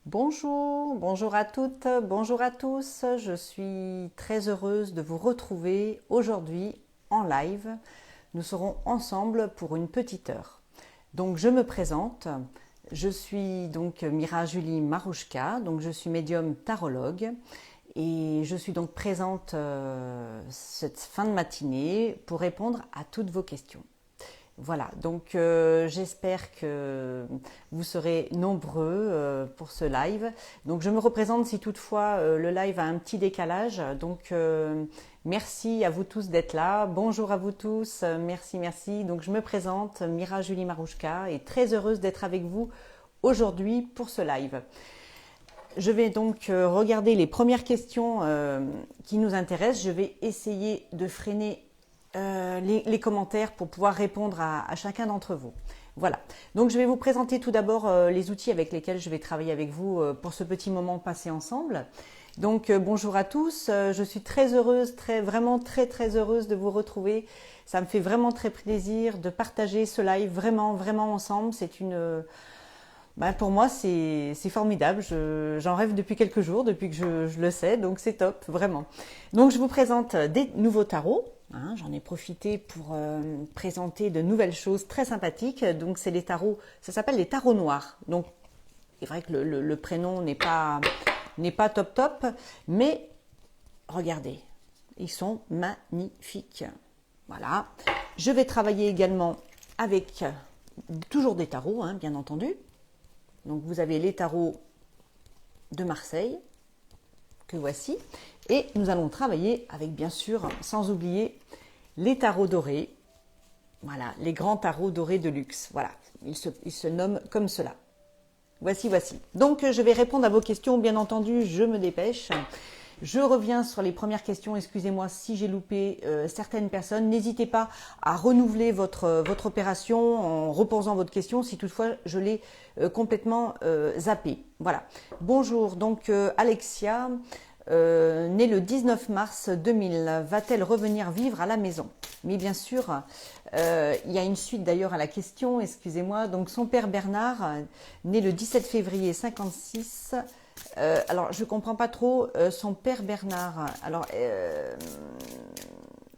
Bonjour, bonjour à toutes, bonjour à tous. Je suis très heureuse de vous retrouver aujourd'hui en live. Nous serons ensemble pour une petite heure. Donc je me présente. Je suis donc Mira Julie Marouchka, donc je suis médium tarologue et je suis donc présente cette fin de matinée pour répondre à toutes vos questions. Voilà, donc j'espère que vous serez nombreux pour ce live. Donc je me représente si toutefois le live a un petit décalage. Donc merci à vous tous d'être là. Bonjour à vous tous, merci, merci. Donc je me présente, Mira Julie Marouchka, et très heureuse d'être avec vous aujourd'hui pour ce live. Je vais donc regarder les premières questions qui nous intéressent. Je vais essayer de freiner les commentaires pour pouvoir répondre à chacun d'entre vous. Voilà, donc je vais vous présenter tout d'abord les outils avec lesquels je vais travailler avec vous pour ce petit moment passé ensemble. Donc bonjour à tous, je suis très heureuse, vraiment très heureuse de vous retrouver. Ça me fait vraiment très plaisir de partager ce live vraiment ensemble. C'est une... pour moi, c'est formidable. J'en rêve depuis quelques jours, depuis que je le sais, donc c'est top, vraiment. Donc je vous présente des nouveaux tarots. J'en ai profité pour présenter de nouvelles choses très sympathiques. Donc c'est les tarots, ça s'appelle les tarots noirs. Donc c'est vrai que le prénom n'est pas top, mais regardez, ils sont magnifiques. Voilà. Je vais travailler également avec toujours des tarots, bien entendu. Donc vous avez les tarots de Marseille, que voici. Et nous allons travailler avec, bien sûr, sans oublier, les tarots dorés. Voilà, les grands tarots dorés de luxe. Voilà, ils se nomment comme cela. Voici. Donc, je vais répondre à vos questions. Bien entendu, je me dépêche. Je reviens sur les premières questions. Excusez-moi si j'ai loupé certaines personnes. N'hésitez pas à renouveler votre opération en reposant votre question si toutefois je l'ai complètement zappée. Voilà. Bonjour, donc Alexia, née le 19 mars 2000, va-t-elle revenir vivre à la maison? Mais bien sûr, il y a une suite d'ailleurs à la question, excusez-moi. Donc son père Bernard, né le 17 février 56, alors je ne comprends pas trop son père Bernard. Alors,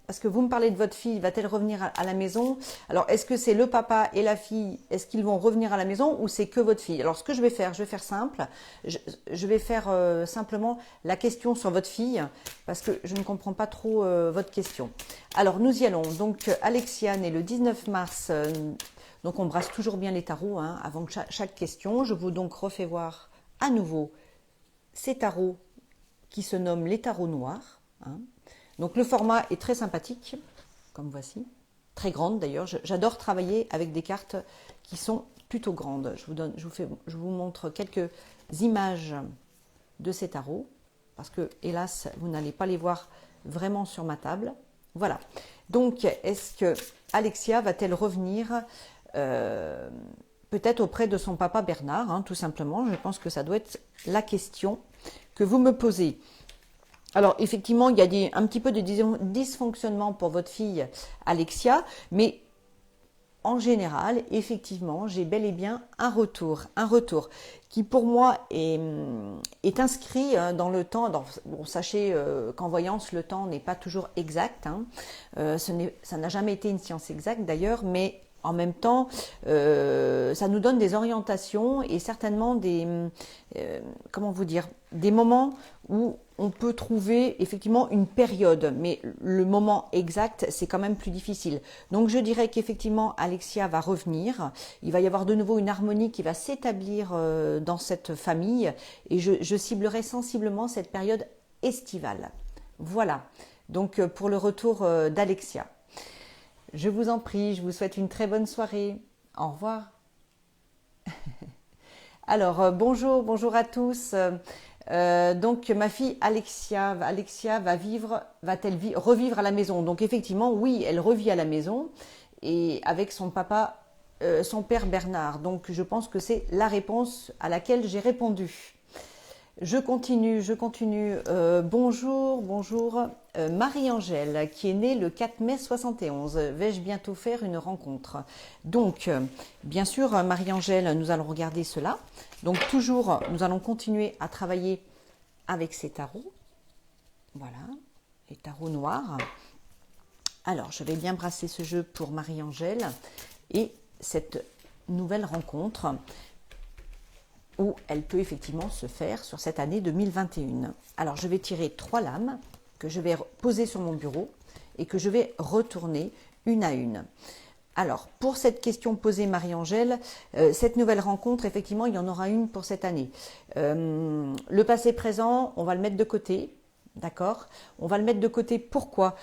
parce que vous me parlez de votre fille, va-t-elle revenir à la maison? Alors, est-ce que c'est le papa et la fille, est-ce qu'ils vont revenir à la maison ou c'est que votre fille? Alors, ce que je vais faire simple. Je vais faire simplement la question sur votre fille parce que je ne comprends pas trop votre question. Alors, nous y allons. Donc, Alexia, née le 19 mars, donc on brasse toujours bien les tarots avant chaque question. Je vous donc refais voir à nouveau ces tarots qui se nomment les tarots noirs. Donc le format est très sympathique, comme voici, très grande d'ailleurs. J'adore travailler avec des cartes qui sont plutôt grandes. Je vous montre quelques images de ces tarots, parce que hélas, vous n'allez pas les voir vraiment sur ma table. Voilà. Donc, est-ce que Alexia va-t-elle revenir peut-être auprès de son papa Bernard, tout simplement? Je pense que ça doit être la question que vous me posez. Alors, effectivement, il y a un petit peu de dysfonctionnement pour votre fille Alexia, mais en général, effectivement, j'ai bel et bien un retour qui pour moi est inscrit dans le temps. Bon, sachez qu'en voyance, le temps n'est pas toujours exact. Ça n'a jamais été une science exacte d'ailleurs, mais en même temps, ça nous donne des orientations et certainement des moments où on peut trouver effectivement une période, mais le moment exact, c'est quand même plus difficile. Donc je dirais qu'effectivement, Alexia va revenir. Il va y avoir de nouveau une harmonie qui va s'établir dans cette famille et je ciblerai sensiblement cette période estivale. Voilà, donc pour le retour d'Alexia. Je vous en prie, je vous souhaite une très bonne soirée. Au revoir. Alors, bonjour à tous. Donc, ma fille Alexia va-t-elle revivre à la maison? Donc, effectivement, oui, elle revit à la maison et avec son papa, son père Bernard. Donc, je pense que c'est la réponse à laquelle j'ai répondu. Je continue. Bonjour. Marie-Angèle, qui est née le 4 mai 71. Vais-je bientôt faire une rencontre? Donc, bien sûr, Marie-Angèle, nous allons regarder cela. Donc, toujours, nous allons continuer à travailler avec ces tarots. Voilà, les tarots noirs. Alors, je vais bien brasser ce jeu pour Marie-Angèle et cette nouvelle rencontre où elle peut effectivement se faire sur cette année 2021. Alors, je vais tirer 3 lames que je vais poser sur mon bureau et que je vais retourner une à une. Alors, pour cette question posée Marie-Angèle, cette nouvelle rencontre, effectivement, il y en aura une pour cette année. Le passé-présent, on va le mettre de côté. D'accord? On va le mettre de côté. Pourquoi?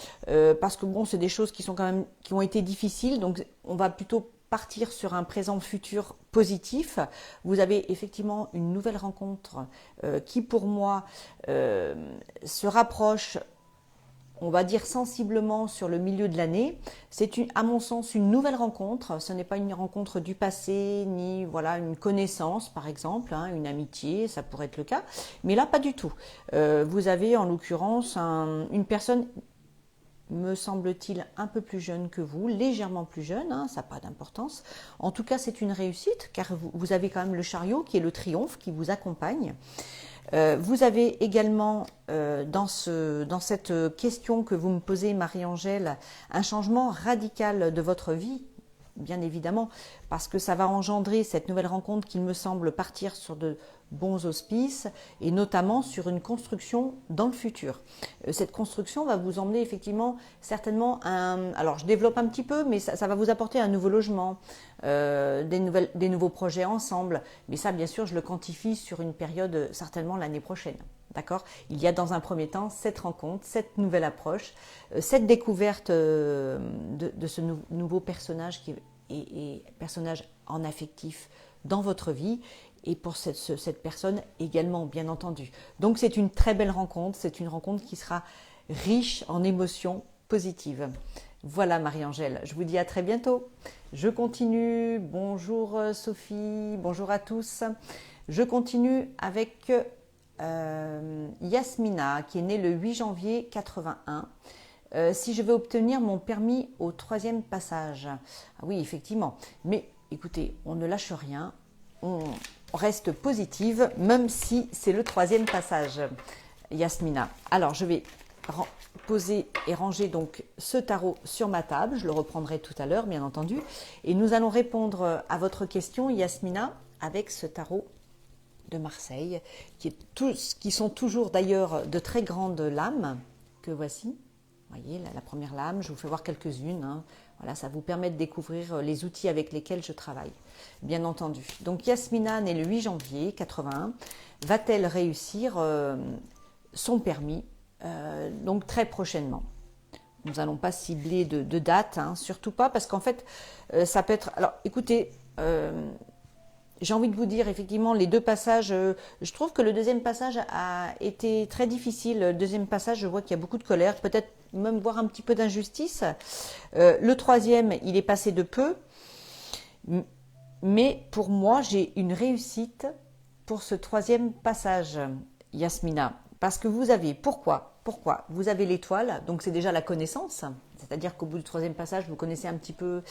Parce que bon, c'est des choses qui sont quand même qui ont été difficiles, donc on va plutôt partir sur un présent-futur positif. Vous avez effectivement une nouvelle rencontre qui, pour moi, se rapproche, on va dire sensiblement sur le milieu de l'année. C'est à mon sens une nouvelle rencontre. Ce n'est pas une rencontre du passé, ni voilà une connaissance par exemple, hein, une amitié, ça pourrait être le cas. Mais là, pas du tout. Vous avez en l'occurrence une personne, me semble-t-il, un peu plus jeune que vous, légèrement plus jeune, hein, ça n'a pas d'importance. En tout cas, c'est une réussite car vous avez quand même le chariot qui est le triomphe qui vous accompagne. Vous avez également dans cette question que vous me posez, Marie-Angèle, un changement radical de votre vie, bien évidemment, parce que ça va engendrer cette nouvelle rencontre qui me semble partir sur de bons auspices et notamment sur une construction dans le futur. Cette construction va vous emmener effectivement certainement alors je développe un petit peu, mais ça va vous apporter un nouveau logement, des nouveaux projets ensemble, mais ça bien sûr je le quantifie sur une période certainement l'année prochaine. D'accord? Il y a dans un premier temps cette rencontre, cette nouvelle approche, cette découverte de ce nouveau personnage qui est personnage en affectif dans votre vie et pour cette personne également, bien entendu. Donc c'est une très belle rencontre, c'est une rencontre qui sera riche en émotions positives. Voilà Marie-Angèle, je vous dis à très bientôt. Je continue, bonjour Sophie, bonjour à tous. Je continue avec Yasmina qui est née le 8 janvier 81. Si je veux obtenir mon permis au 3e passage. Ah oui, effectivement. Mais écoutez, on ne lâche rien, on reste positive, même si c'est le 3e passage, Yasmina. Alors, je vais poser et ranger donc ce tarot sur ma table. Je le reprendrai tout à l'heure, bien entendu. Et nous allons répondre à votre question, Yasmina, avec ce tarot de Marseille, qui sont toujours d'ailleurs de très grandes lames, que voici. Vous voyez, la première lame, je vous fais voir quelques-unes. Hein. Voilà, ça vous permet de découvrir les outils avec lesquels je travaille, bien entendu. Donc Yasmina, née le 8 janvier 81, va-t-elle réussir son permis donc très prochainement? Nous n'allons pas cibler de date, hein, surtout pas, parce qu'en fait, ça peut être... Alors, écoutez... j'ai envie de vous dire, effectivement, les deux passages, je trouve que le deuxième passage a été très difficile. Le deuxième passage, je vois qu'il y a beaucoup de colère, peut-être même voir un petit peu d'injustice. Le troisième, il est passé de peu. Mais pour moi, j'ai une réussite pour ce troisième passage, Yasmina. Parce que vous avez, pourquoi vous avez l'étoile, donc c'est déjà la connaissance. C'est-à-dire qu'au bout du troisième passage, vous connaissez un petit peu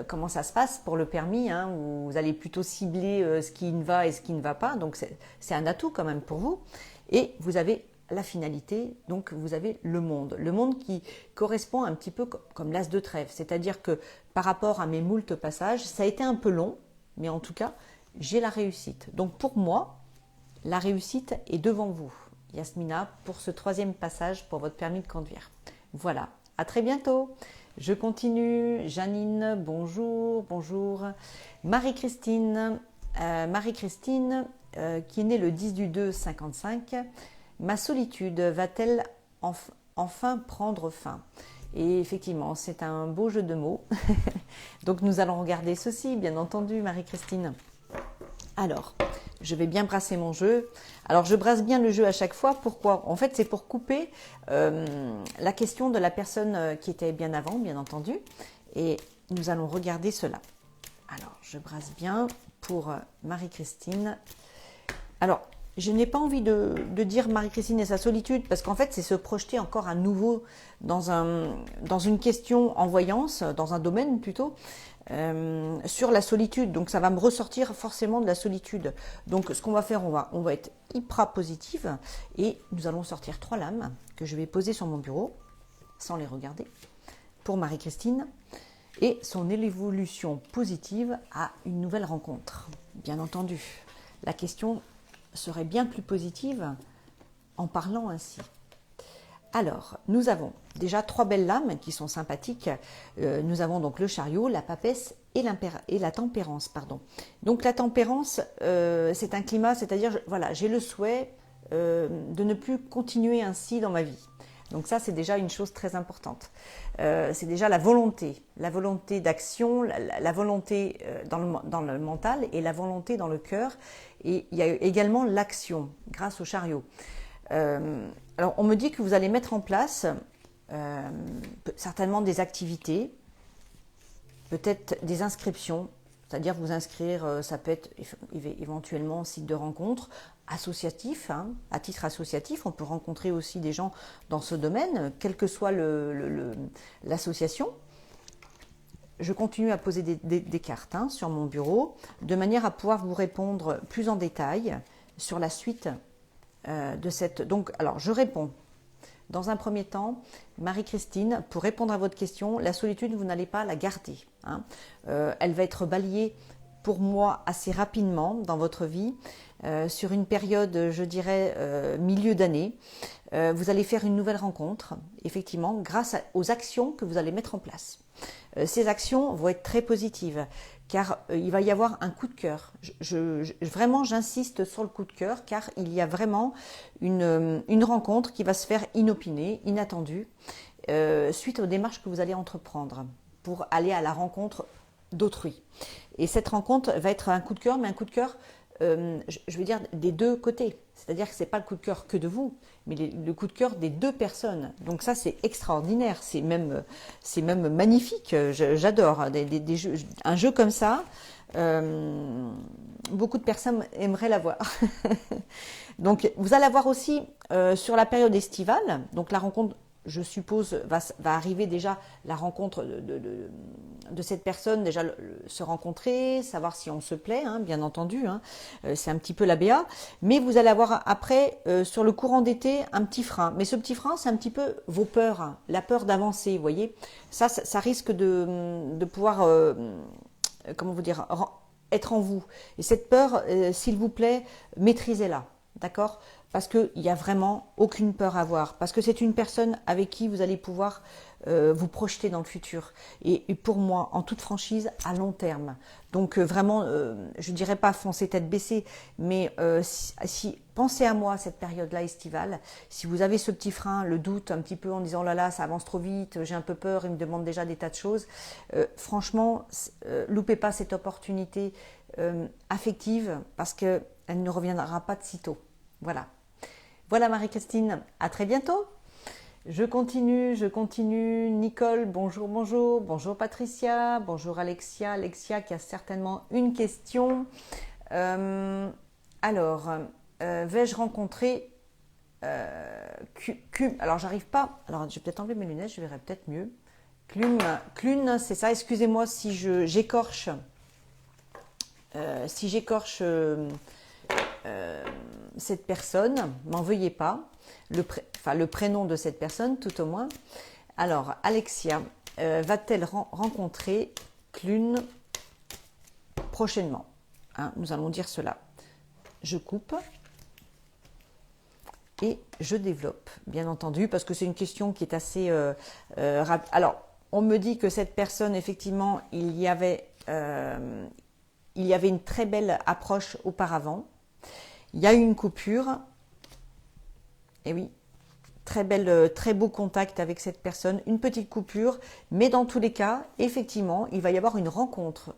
comment ça se passe pour le permis. Hein, où vous allez plutôt cibler ce qui ne va et ce qui ne va pas. Donc c'est un atout quand même pour vous. Et vous avez la finalité, donc vous avez le monde. Le monde qui correspond un petit peu comme l'as de trèfle. C'est-à-dire que par rapport à mes moultes passages, ça a été un peu long, mais en tout cas, j'ai la réussite. Donc pour moi, la réussite est devant vous, Yasmina, pour ce troisième passage pour votre permis de conduire. Voilà. À très bientôt. Je continue. Janine, bonjour, bonjour. Marie-Christine, qui est née le 10 du 2 55. Ma solitude va-t-elle enfin prendre fin? Et effectivement, c'est un beau jeu de mots. Donc nous allons regarder ceci, bien entendu, Marie-Christine. Alors, je vais bien brasser mon jeu. Alors, je brasse bien le jeu à chaque fois. Pourquoi? En fait, c'est pour couper la question de la personne qui était bien avant, bien entendu. Et nous allons regarder cela. Alors, je brasse bien pour Marie-Christine. Alors, je n'ai pas envie de dire Marie-Christine et sa solitude, parce qu'en fait, c'est se projeter encore à nouveau dans une question en voyance, dans un domaine plutôt, sur la solitude. Donc ça va me ressortir forcément de la solitude. Donc ce qu'on va faire, on va être hyper positive et nous allons sortir 3 lames que je vais poser sur mon bureau, sans les regarder, pour Marie-Christine, et son évolution positive à une nouvelle rencontre. Bien entendu, la question serait bien plus positive en parlant ainsi. Alors, nous avons déjà 3 belles lames qui sont sympathiques. Nous avons donc le chariot, la papesse et la tempérance. Pardon. Donc la tempérance, c'est un climat, c'est-à-dire, voilà, j'ai le souhait de ne plus continuer ainsi dans ma vie. Donc ça, c'est déjà une chose très importante. C'est déjà la volonté d'action, la volonté dans le mental et la volonté dans le cœur. Et il y a également l'action grâce au chariot. Alors, on me dit que vous allez mettre en place certainement des activités, peut-être des inscriptions, c'est-à-dire vous inscrire, ça peut être éventuellement site de rencontre, associatif, hein, à titre associatif, on peut rencontrer aussi des gens dans ce domaine, quelle que soit l'association. Je continue à poser des cartes hein, sur mon bureau, de manière à pouvoir vous répondre plus en détail sur la suite de cette... Donc, alors, je réponds. Dans un premier temps, Marie-Christine, pour répondre à votre question, la solitude, vous n'allez pas la garder. Hein. Elle va être balayée pour moi assez rapidement dans votre vie, sur une période, je dirais, milieu d'année. Vous allez faire une nouvelle rencontre, effectivement, grâce aux actions que vous allez mettre en place. Ces actions vont être très positives, car il va y avoir un coup de cœur. Vraiment, j'insiste sur le coup de cœur, car il y a vraiment une rencontre qui va se faire inopinée, inattendue, suite aux démarches que vous allez entreprendre pour aller à la rencontre d'autrui. Et cette rencontre va être un coup de cœur, mais un coup de cœur, je veux dire, des deux côtés. C'est-à-dire que ce n'est pas le coup de cœur que de vous, mais le coup de cœur des deux personnes. Donc ça, c'est extraordinaire, c'est même magnifique, j'adore. Un jeu comme ça, beaucoup de personnes aimeraient l'avoir. Donc vous allez avoir aussi, sur la période estivale, donc la rencontre, je suppose, va arriver déjà la rencontre de cette personne, déjà se rencontrer, savoir si on se plaît, hein, bien entendu, hein, c'est un petit peu la BA, mais vous allez avoir après, sur le courant d'été, un petit frein. Mais ce petit frein, c'est un petit peu vos peurs, hein, la peur d'avancer, vous voyez. Ça risque de pouvoir, comment vous dire, être en vous. Et cette peur, s'il vous plaît, maîtrisez-la, d'accord ? Parce qu'il n'y a vraiment aucune peur à avoir. Parce que c'est une personne avec qui vous allez pouvoir vous projeter dans le futur. Et pour moi, en toute franchise, à long terme. Donc vraiment, je ne dirais pas foncer tête baissée, mais pensez à moi cette période-là estivale. Si vous avez ce petit frein, le doute un petit peu en disant « oh là là, ça avance trop vite, j'ai un peu peur, il me demande déjà des tas de choses », franchement, loupez pas cette opportunité affective parce qu'elle ne reviendra pas de sitôt. Voilà. Voilà Marie-Christine, à très bientôt. Je continue. Nicole, bonjour. Bonjour Patricia, bonjour Alexia qui a certainement une question. Alors, vais-je rencontrer alors j'arrive pas, alors je vais peut-être enlever mes lunettes, je verrai peut-être mieux. Clune, c'est ça, excusez-moi si j'écorche. Cette personne, m'en veuillez pas, le prénom de cette personne tout au moins. Alors, Alexia va-t-elle rencontrer Clune prochainement, hein, nous allons dire cela. Je coupe et je développe, bien entendu, parce que c'est une question qui est assez rapide. Alors, on me dit que cette personne, effectivement, il y avait une très belle approche auparavant. Il y a eu une coupure, et oui, très beau contact avec cette personne, une petite coupure, mais dans tous les cas, effectivement, il va y avoir une rencontre.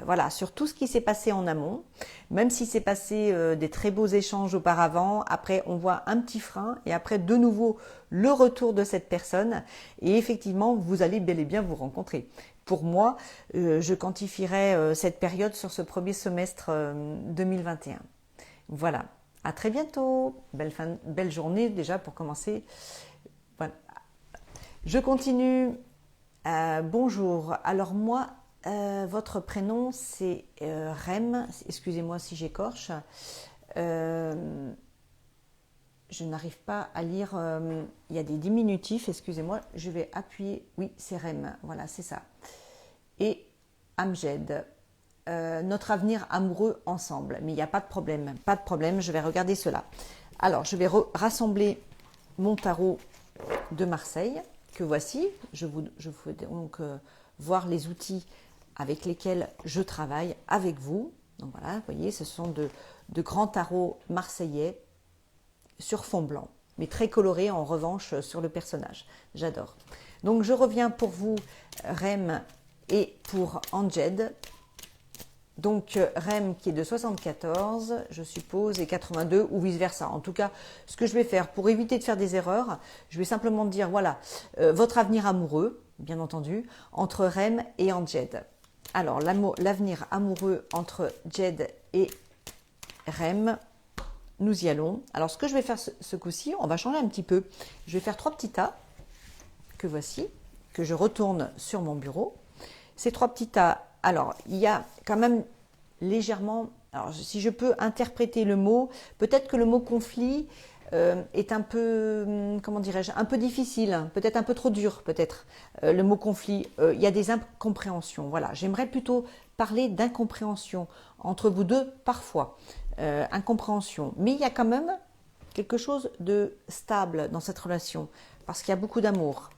Voilà, sur tout ce qui s'est passé en amont, même si s'est passé des très beaux échanges auparavant, après on voit un petit frein et après de nouveau le retour de cette personne et effectivement vous allez bel et bien vous rencontrer. Pour moi, je quantifierais cette période sur ce premier semestre 2021. Voilà. À très bientôt. Belle journée déjà pour commencer. Voilà. Je continue. Bonjour. Alors moi, votre prénom c'est Rem. Excusez-moi si j'écorche. Je n'arrive pas à lire. Il y a des diminutifs. Excusez-moi. Je vais appuyer. Oui, c'est Rem. Voilà, c'est ça. Et Amjed. Notre avenir amoureux ensemble. Mais il n'y a pas de problème. Pas de problème. Je vais regarder cela. Alors, je vais rassembler mon tarot de Marseille que voici. Je vous fais donc voir les outils avec lesquels je travaille avec vous. Donc voilà, vous voyez, ce sont de grands tarots marseillais sur fond blanc, mais très colorés en revanche sur le personnage. J'adore. Donc je reviens pour vous, Rem, et pour Amjed. Donc Rem qui est de 74, je suppose, et 82 ou vice-versa. En tout cas, ce que je vais faire pour éviter de faire des erreurs, je vais simplement dire, voilà, votre avenir amoureux, bien entendu, entre Rem et Amjed. Alors, l'avenir amoureux entre Jed et Rem, nous y allons. Alors, ce que je vais faire ce coup-ci, on va changer un petit peu. Je vais faire 3 petits tas, que voici, que je retourne sur mon bureau. Ces 3 petits tas, alors, il y a quand même légèrement, alors si je peux interpréter le mot, peut-être que le mot conflit est un peu, comment dirais-je, un peu difficile, peut-être un peu trop dur, peut-être, le mot conflit. Il y a des incompréhensions, voilà. J'aimerais plutôt parler d'incompréhension entre vous deux, parfois, incompréhension. Mais il y a quand même quelque chose de stable dans cette relation, parce qu'il y a beaucoup d'amour.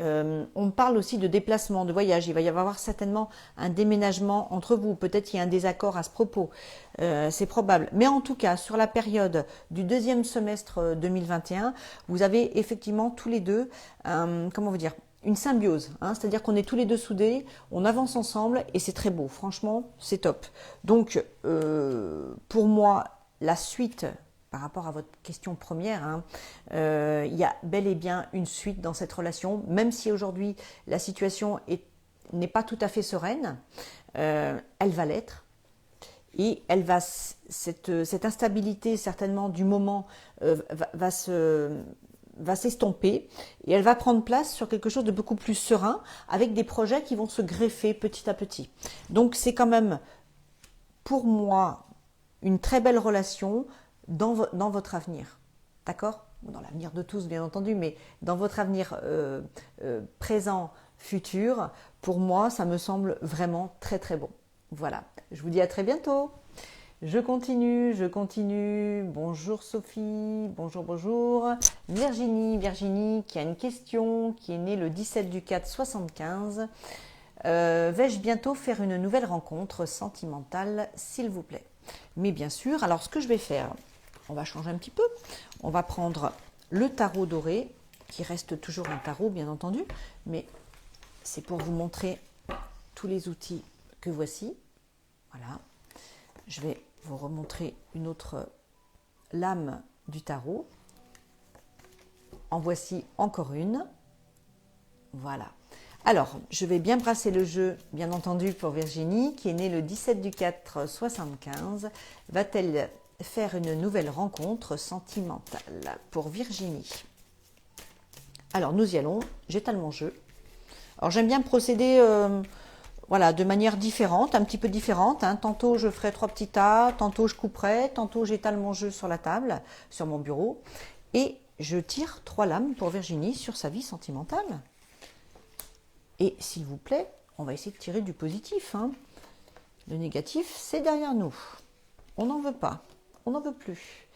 On parle aussi de déplacement, de voyage. Il va y avoir certainement un déménagement entre vous. Peut-être qu'il y a un désaccord à ce propos. C'est probable. Mais en tout cas, sur la période du deuxième semestre 2021, vous avez effectivement tous les deux, comment vous dire, une symbiose. C'est-à-dire qu'on est tous les deux soudés, on avance ensemble et c'est très beau. Franchement, c'est top. Donc, pour moi, la suite par rapport à votre question première, il y a bel et bien une suite dans cette relation, même si aujourd'hui la situation n'est pas tout à fait sereine, elle va l'être. Et elle va, cette instabilité certainement du moment va s'estomper et elle va prendre place sur quelque chose de beaucoup plus serein avec des projets qui vont se greffer petit à petit. Donc c'est quand même pour moi une très belle relation dans votre avenir, d'accord? Dans l'avenir de tous, bien entendu, mais dans votre avenir présent, futur, pour moi, ça me semble vraiment très très bon. Voilà, je vous dis à très bientôt. Je continue. Bonjour Sophie, bonjour. Virginie qui a une question, qui est née le 17 du 4 75. Vais-je bientôt faire une nouvelle rencontre sentimentale, s'il vous plaît? Mais bien sûr, alors ce que je vais faire, on va changer un petit peu. On va prendre le tarot doré, qui reste toujours un tarot, bien entendu, mais c'est pour vous montrer tous les outils que voici. Voilà. Je vais vous remontrer une autre lame du tarot. En voici encore une. Voilà. Alors, je vais bien brasser le jeu, bien entendu, pour Virginie, qui est née le 17 du 4 75. Va-t-elle faire une nouvelle rencontre sentimentale pour Virginie? Alors, nous y allons. J'étale mon jeu. Alors, j'aime bien procéder voilà, de manière différente, un petit peu différente. Tantôt, je ferai 3 petits tas, tantôt, je couperai, tantôt, j'étale mon jeu sur la table, sur mon bureau. Et je tire 3 lames pour Virginie sur sa vie sentimentale. Et s'il vous plaît, on va essayer de tirer du positif. Le négatif, c'est derrière nous. On n'en veut pas. On n'en veut plus.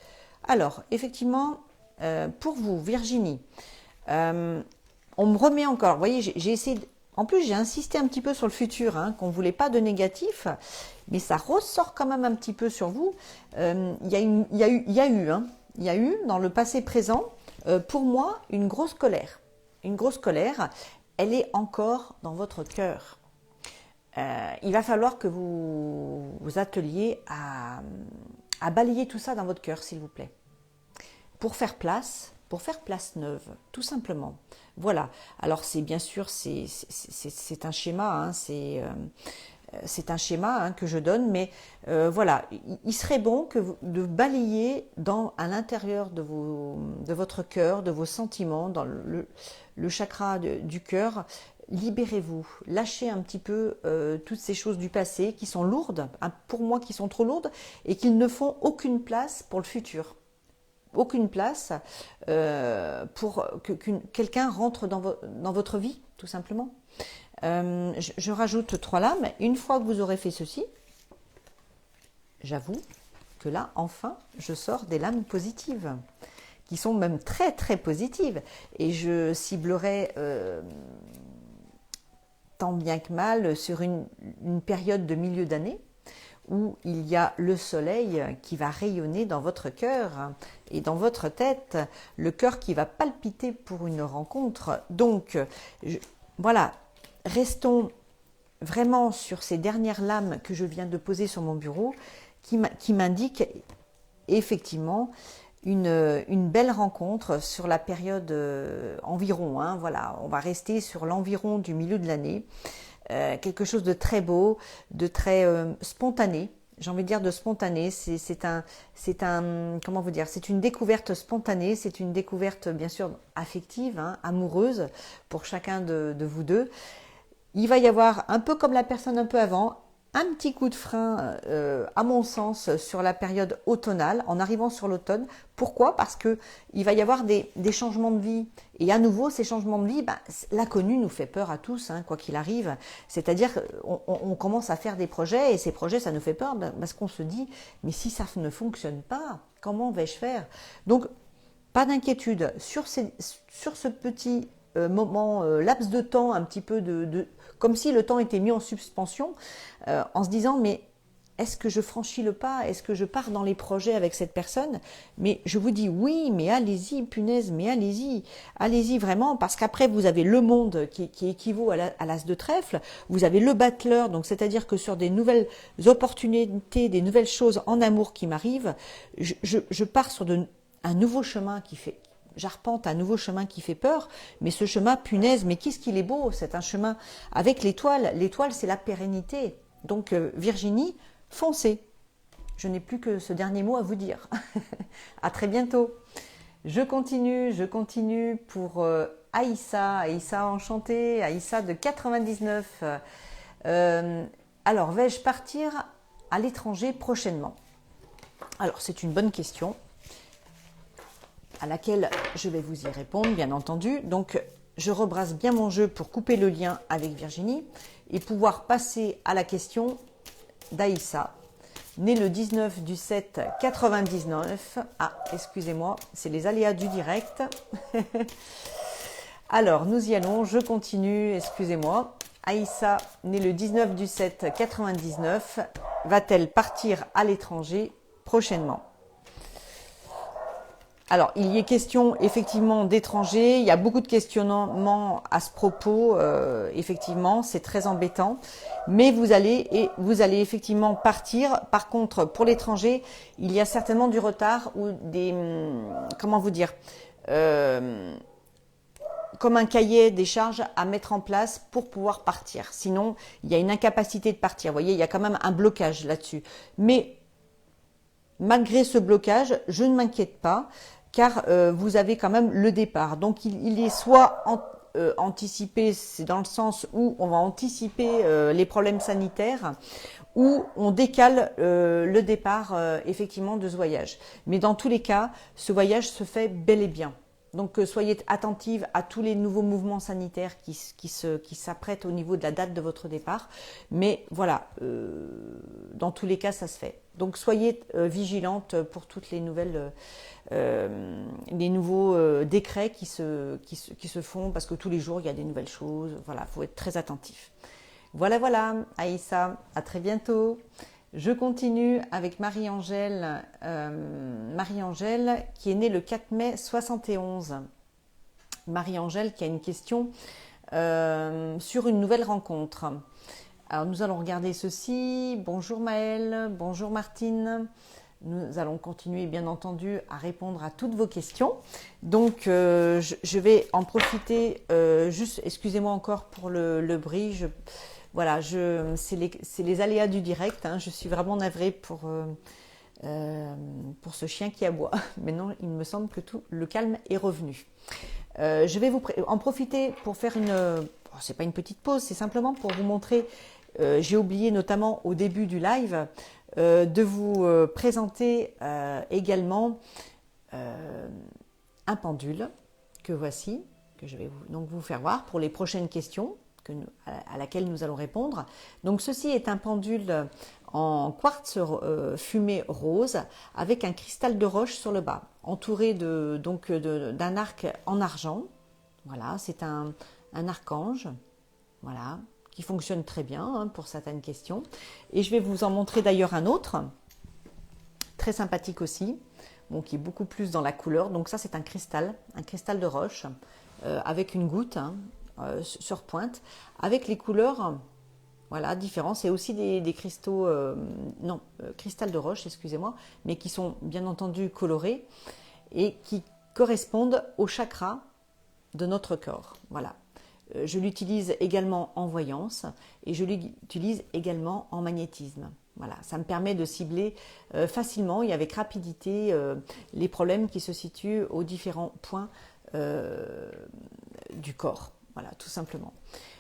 Alors, effectivement, pour vous, Virginie, on me remet encore. Vous voyez, j'ai essayé. En plus, j'ai insisté un petit peu sur le futur, qu'on ne voulait pas de négatif, mais ça ressort quand même un petit peu sur vous. Il y a eu dans le passé présent, pour moi, une grosse colère. Une grosse colère. Elle est encore dans votre cœur. Il va falloir que vous vous atteliez à balayer tout ça dans votre cœur, s'il vous plaît. Pour faire place neuve, tout simplement. Voilà. Alors, c'est bien sûr, c'est un schéma, C'est un schéma hein, que je donne, mais voilà, il serait bon de balayer à l'intérieur de votre cœur, de vos sentiments, dans le chakra du cœur. Libérez-vous, lâchez un petit peu toutes ces choses du passé qui sont lourdes, hein, pour moi qui sont trop lourdes, et qui ne font aucune place pour le futur. Aucune place pour que quelqu'un rentre dans votre vie, tout simplement. Je rajoute 3 lames. Une fois que vous aurez fait ceci, j'avoue que là, enfin, je sors des lames positives, qui sont même très très positives. Et je ciblerai tant bien que mal sur une période de milieu d'année, où il y a le soleil qui va rayonner dans votre cœur et dans votre tête, le cœur qui va palpiter pour une rencontre. Donc, voilà, restons vraiment sur ces dernières lames que je viens de poser sur mon bureau, qui m'indiquent effectivement une belle rencontre sur la période environ. Hein, voilà, on va rester sur l'environ du milieu de l'année. Quelque chose de très beau, de très spontané. J'ai envie de dire de spontané. C'est comment vous dire, c'est une découverte spontanée. C'est une découverte bien sûr affective, hein, amoureuse pour chacun de vous deux. Il va y avoir un peu comme la personne un peu avant, un petit coup de frein, à mon sens, sur la période automnale, en arrivant sur l'automne. Pourquoi? Parce que il va y avoir des changements de vie. Et à nouveau, ces changements de vie, l'inconnu nous fait peur à tous, hein, quoi qu'il arrive. C'est-à-dire qu'on commence à faire des projets, et ces projets, ça nous fait peur, parce qu'on se dit, mais si ça ne fonctionne pas, comment vais-je faire? Donc, pas d'inquiétude. Sur ce petit moment, laps de temps, un petit peu comme si le temps était mis en suspension, en se disant, mais est-ce que je franchis le pas? Est-ce que je pars dans les projets avec cette personne? Mais je vous dis oui, mais allez-y, punaise, mais allez-y. Allez-y vraiment, parce qu'après, vous avez le monde qui équivaut à l'as de trèfle. Vous avez le battleur, donc c'est-à-dire que sur des nouvelles opportunités, des nouvelles choses en amour qui m'arrivent, je pars sur un nouveau chemin j'arpente un nouveau chemin qui fait peur, mais ce chemin, punaise, mais qu'est-ce qu'il est beau, c'est un chemin avec l'étoile. L'étoile, c'est la pérennité. Donc, Virginie, foncez. Je n'ai plus que ce dernier mot à vous dire. À très bientôt. Je continue pour Aïssa. Aïssa enchantée, Aïssa de 99. Alors, vais-je partir à l'étranger prochainement? Alors, c'est une bonne question, à laquelle je vais vous y répondre, bien entendu. Donc, je rebrasse bien mon jeu pour couper le lien avec Virginie et pouvoir passer à la question d'Aïssa, née le 19/7/99. Ah, excusez-moi, c'est les aléas du direct. Alors, nous y allons, je continue, excusez-moi. Aïssa, née le 19/7/99, va-t-elle partir à l'étranger prochainement? Alors, il y est question effectivement d'étrangers, il y a beaucoup de questionnements à ce propos, effectivement, c'est très embêtant, mais vous allez effectivement partir. Par contre, pour l'étranger, il y a certainement du retard ou comment vous dire, comme un cahier des charges à mettre en place pour pouvoir partir. Sinon, il y a une incapacité de partir. Vous voyez, il y a quand même un blocage là-dessus. Mais malgré ce blocage, je ne m'inquiète pas, car vous avez quand même le départ. Donc il est soit anticipé, c'est dans le sens où on va anticiper les problèmes sanitaires, ou on décale le départ effectivement de ce voyage. Mais dans tous les cas, ce voyage se fait bel et bien. Donc soyez attentive à tous les nouveaux mouvements sanitaires qui s'apprêtent au niveau de la date de votre départ. Mais voilà, dans tous les cas, ça se fait. Donc soyez vigilante pour toutes les nouveaux décrets qui se font, parce que tous les jours il y a des nouvelles choses. Voilà, il faut être très attentif. Voilà, Aïssa, à très bientôt. Je continue avec Marie-Angèle, qui est née le 4 mai 71. Marie-Angèle qui a une question sur une nouvelle rencontre. Alors nous allons regarder ceci. Bonjour Maëlle, bonjour Martine. Nous allons continuer bien entendu à répondre à toutes vos questions. Donc je vais en profiter, juste excusez-moi encore pour le bruit. Voilà, c'est les aléas du direct, hein. Je suis vraiment navrée pour ce chien qui aboie. Maintenant, il me semble que tout le calme est revenu. Je vais en profiter pour faire c'est pas une petite pause, c'est simplement pour vous montrer, j'ai oublié notamment au début du live, de vous présenter également un pendule que voici, que je vais donc vous faire voir pour les prochaines questions à laquelle nous allons répondre. Donc ceci est un pendule en quartz fumé rose avec un cristal de roche sur le bas, entouré d'un arc en argent. Voilà, c'est un archange, voilà, qui fonctionne très bien, hein, pour certaines questions. Et je vais vous en montrer d'ailleurs un autre, très sympathique aussi, bon, qui est beaucoup plus dans la couleur. Donc ça, c'est un cristal de roche, avec une goutte, hein, sur pointe, avec les couleurs, voilà, différentes. C'est aussi des cristaux, cristal de roche, excusez-moi, mais qui sont bien entendu colorés et qui correspondent au chakra de notre corps. Voilà. Je l'utilise également en voyance et je l'utilise également en magnétisme. Voilà, ça me permet de cibler facilement et avec rapidité les problèmes qui se situent aux différents points du corps. Voilà, tout simplement.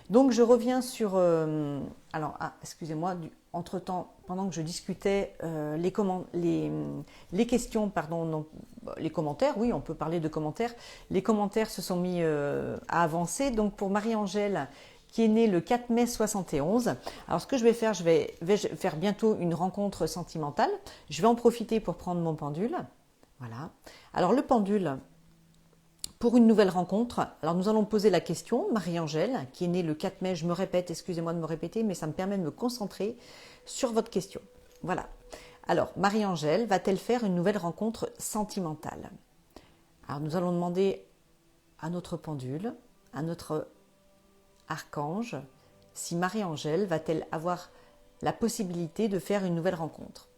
Donc je reviens sur... excusez-moi, entre-temps, pendant que je discutais, les questions, pardon, non, les commentaires, oui, on peut parler de commentaires. Les commentaires se sont mis à avancer. Donc pour Marie-Angèle, qui est née le 4 mai 71. Alors ce que je vais faire, je vais faire bientôt une rencontre sentimentale. Je vais en profiter pour prendre mon pendule. Voilà. Alors le pendule... Pour une nouvelle rencontre, alors nous allons poser la question, Marie-Angèle, qui est née le 4 mai, je me répète, excusez-moi de me répéter, mais ça me permet de me concentrer sur votre question. Voilà. Alors, Marie-Angèle va-t-elle faire une nouvelle rencontre sentimentale? Alors, nous allons demander à notre pendule, à notre archange, si Marie-Angèle va-t-elle avoir la possibilité de faire une nouvelle rencontre.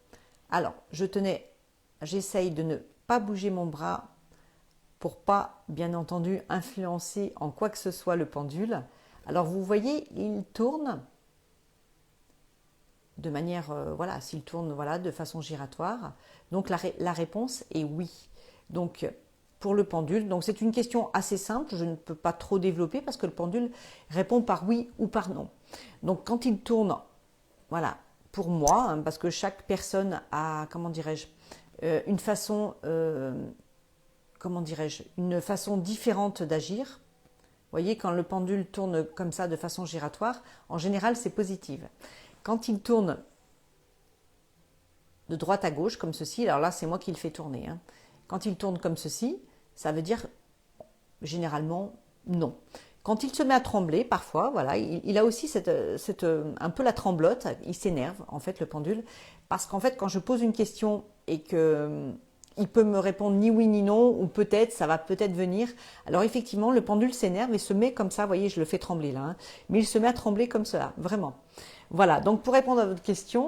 Alors, j'essaye de ne pas bouger mon bras pour pas, bien entendu, influencer en quoi que ce soit le pendule. Alors vous voyez, il tourne de manière, s'il tourne de façon giratoire. Donc la réponse est oui. Donc pour le pendule, donc c'est une question assez simple, je ne peux pas trop développer parce que le pendule répond par oui ou par non. Donc quand il tourne, voilà, pour moi, hein, parce que chaque personne a, une façon... une façon différente d'agir. Vous voyez, quand le pendule tourne comme ça de façon giratoire, en général, c'est positif. Quand il tourne de droite à gauche, comme ceci, alors là, c'est moi qui le fais tourner, hein. Quand il tourne comme ceci, ça veut dire généralement non. Quand il se met à trembler, parfois, voilà, il a aussi un peu la tremblote, il s'énerve, en fait, le pendule, parce qu'en fait, quand je pose une question et que... il peut me répondre ni oui ni non, ou peut-être, ça va peut-être venir. Alors effectivement, le pendule s'énerve et se met comme ça, vous voyez, je le fais trembler là, hein, mais il se met à trembler comme cela, vraiment. Voilà, donc pour répondre à votre question,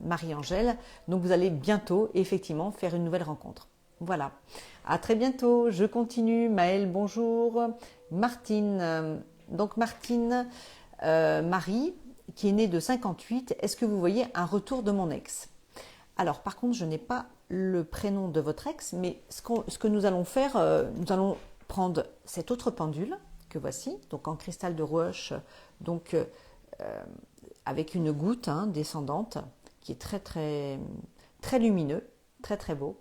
Marie-Angèle, donc vous allez bientôt, effectivement, faire une nouvelle rencontre. Voilà, à très bientôt, je continue. Maëlle, bonjour. Martine, donc Martine, Marie, qui est née de 58, est-ce que vous voyez un retour de mon ex? Alors par contre, je n'ai pas le prénom de votre ex, mais ce que nous allons faire, nous allons prendre cet autre pendule que voici, donc en cristal de roche, donc avec une goutte, hein, descendante, qui est très très très lumineux, très très beau.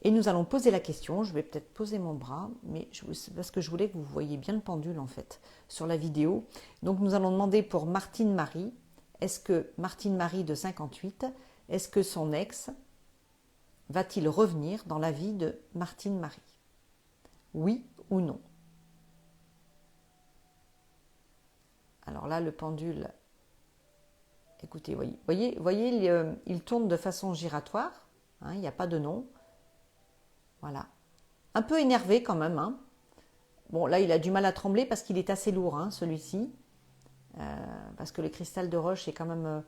Et nous allons poser la question. Je vais peut-être poser mon bras, mais parce que je voulais que vous voyiez bien le pendule en fait sur la vidéo. Donc nous allons demander pour Martine Marie, est-ce que Martine Marie de 58, est-ce que son ex va-t-il revenir dans la vie de Martine Marie? Oui ou non? Alors là, le pendule, écoutez, voyez, il tourne de façon giratoire, hein, il n'y a pas de non. Voilà. Un peu énervé quand même, hein. Bon, là, il a du mal à trembler parce qu'il est assez lourd, hein, celui-ci. Parce que le cristal de roche est quand même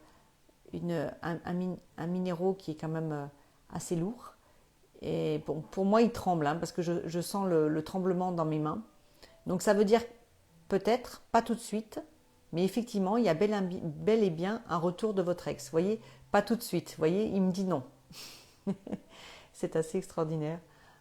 un minéraux qui est quand même assez lourd. Et bon, pour moi, il tremble, hein, parce que je sens le tremblement dans mes mains. Donc ça veut dire peut-être, pas tout de suite, mais effectivement, il y a bel et bien un retour de votre ex. Vous voyez, pas tout de suite. Vous voyez, il me dit non. C'est assez extraordinaire.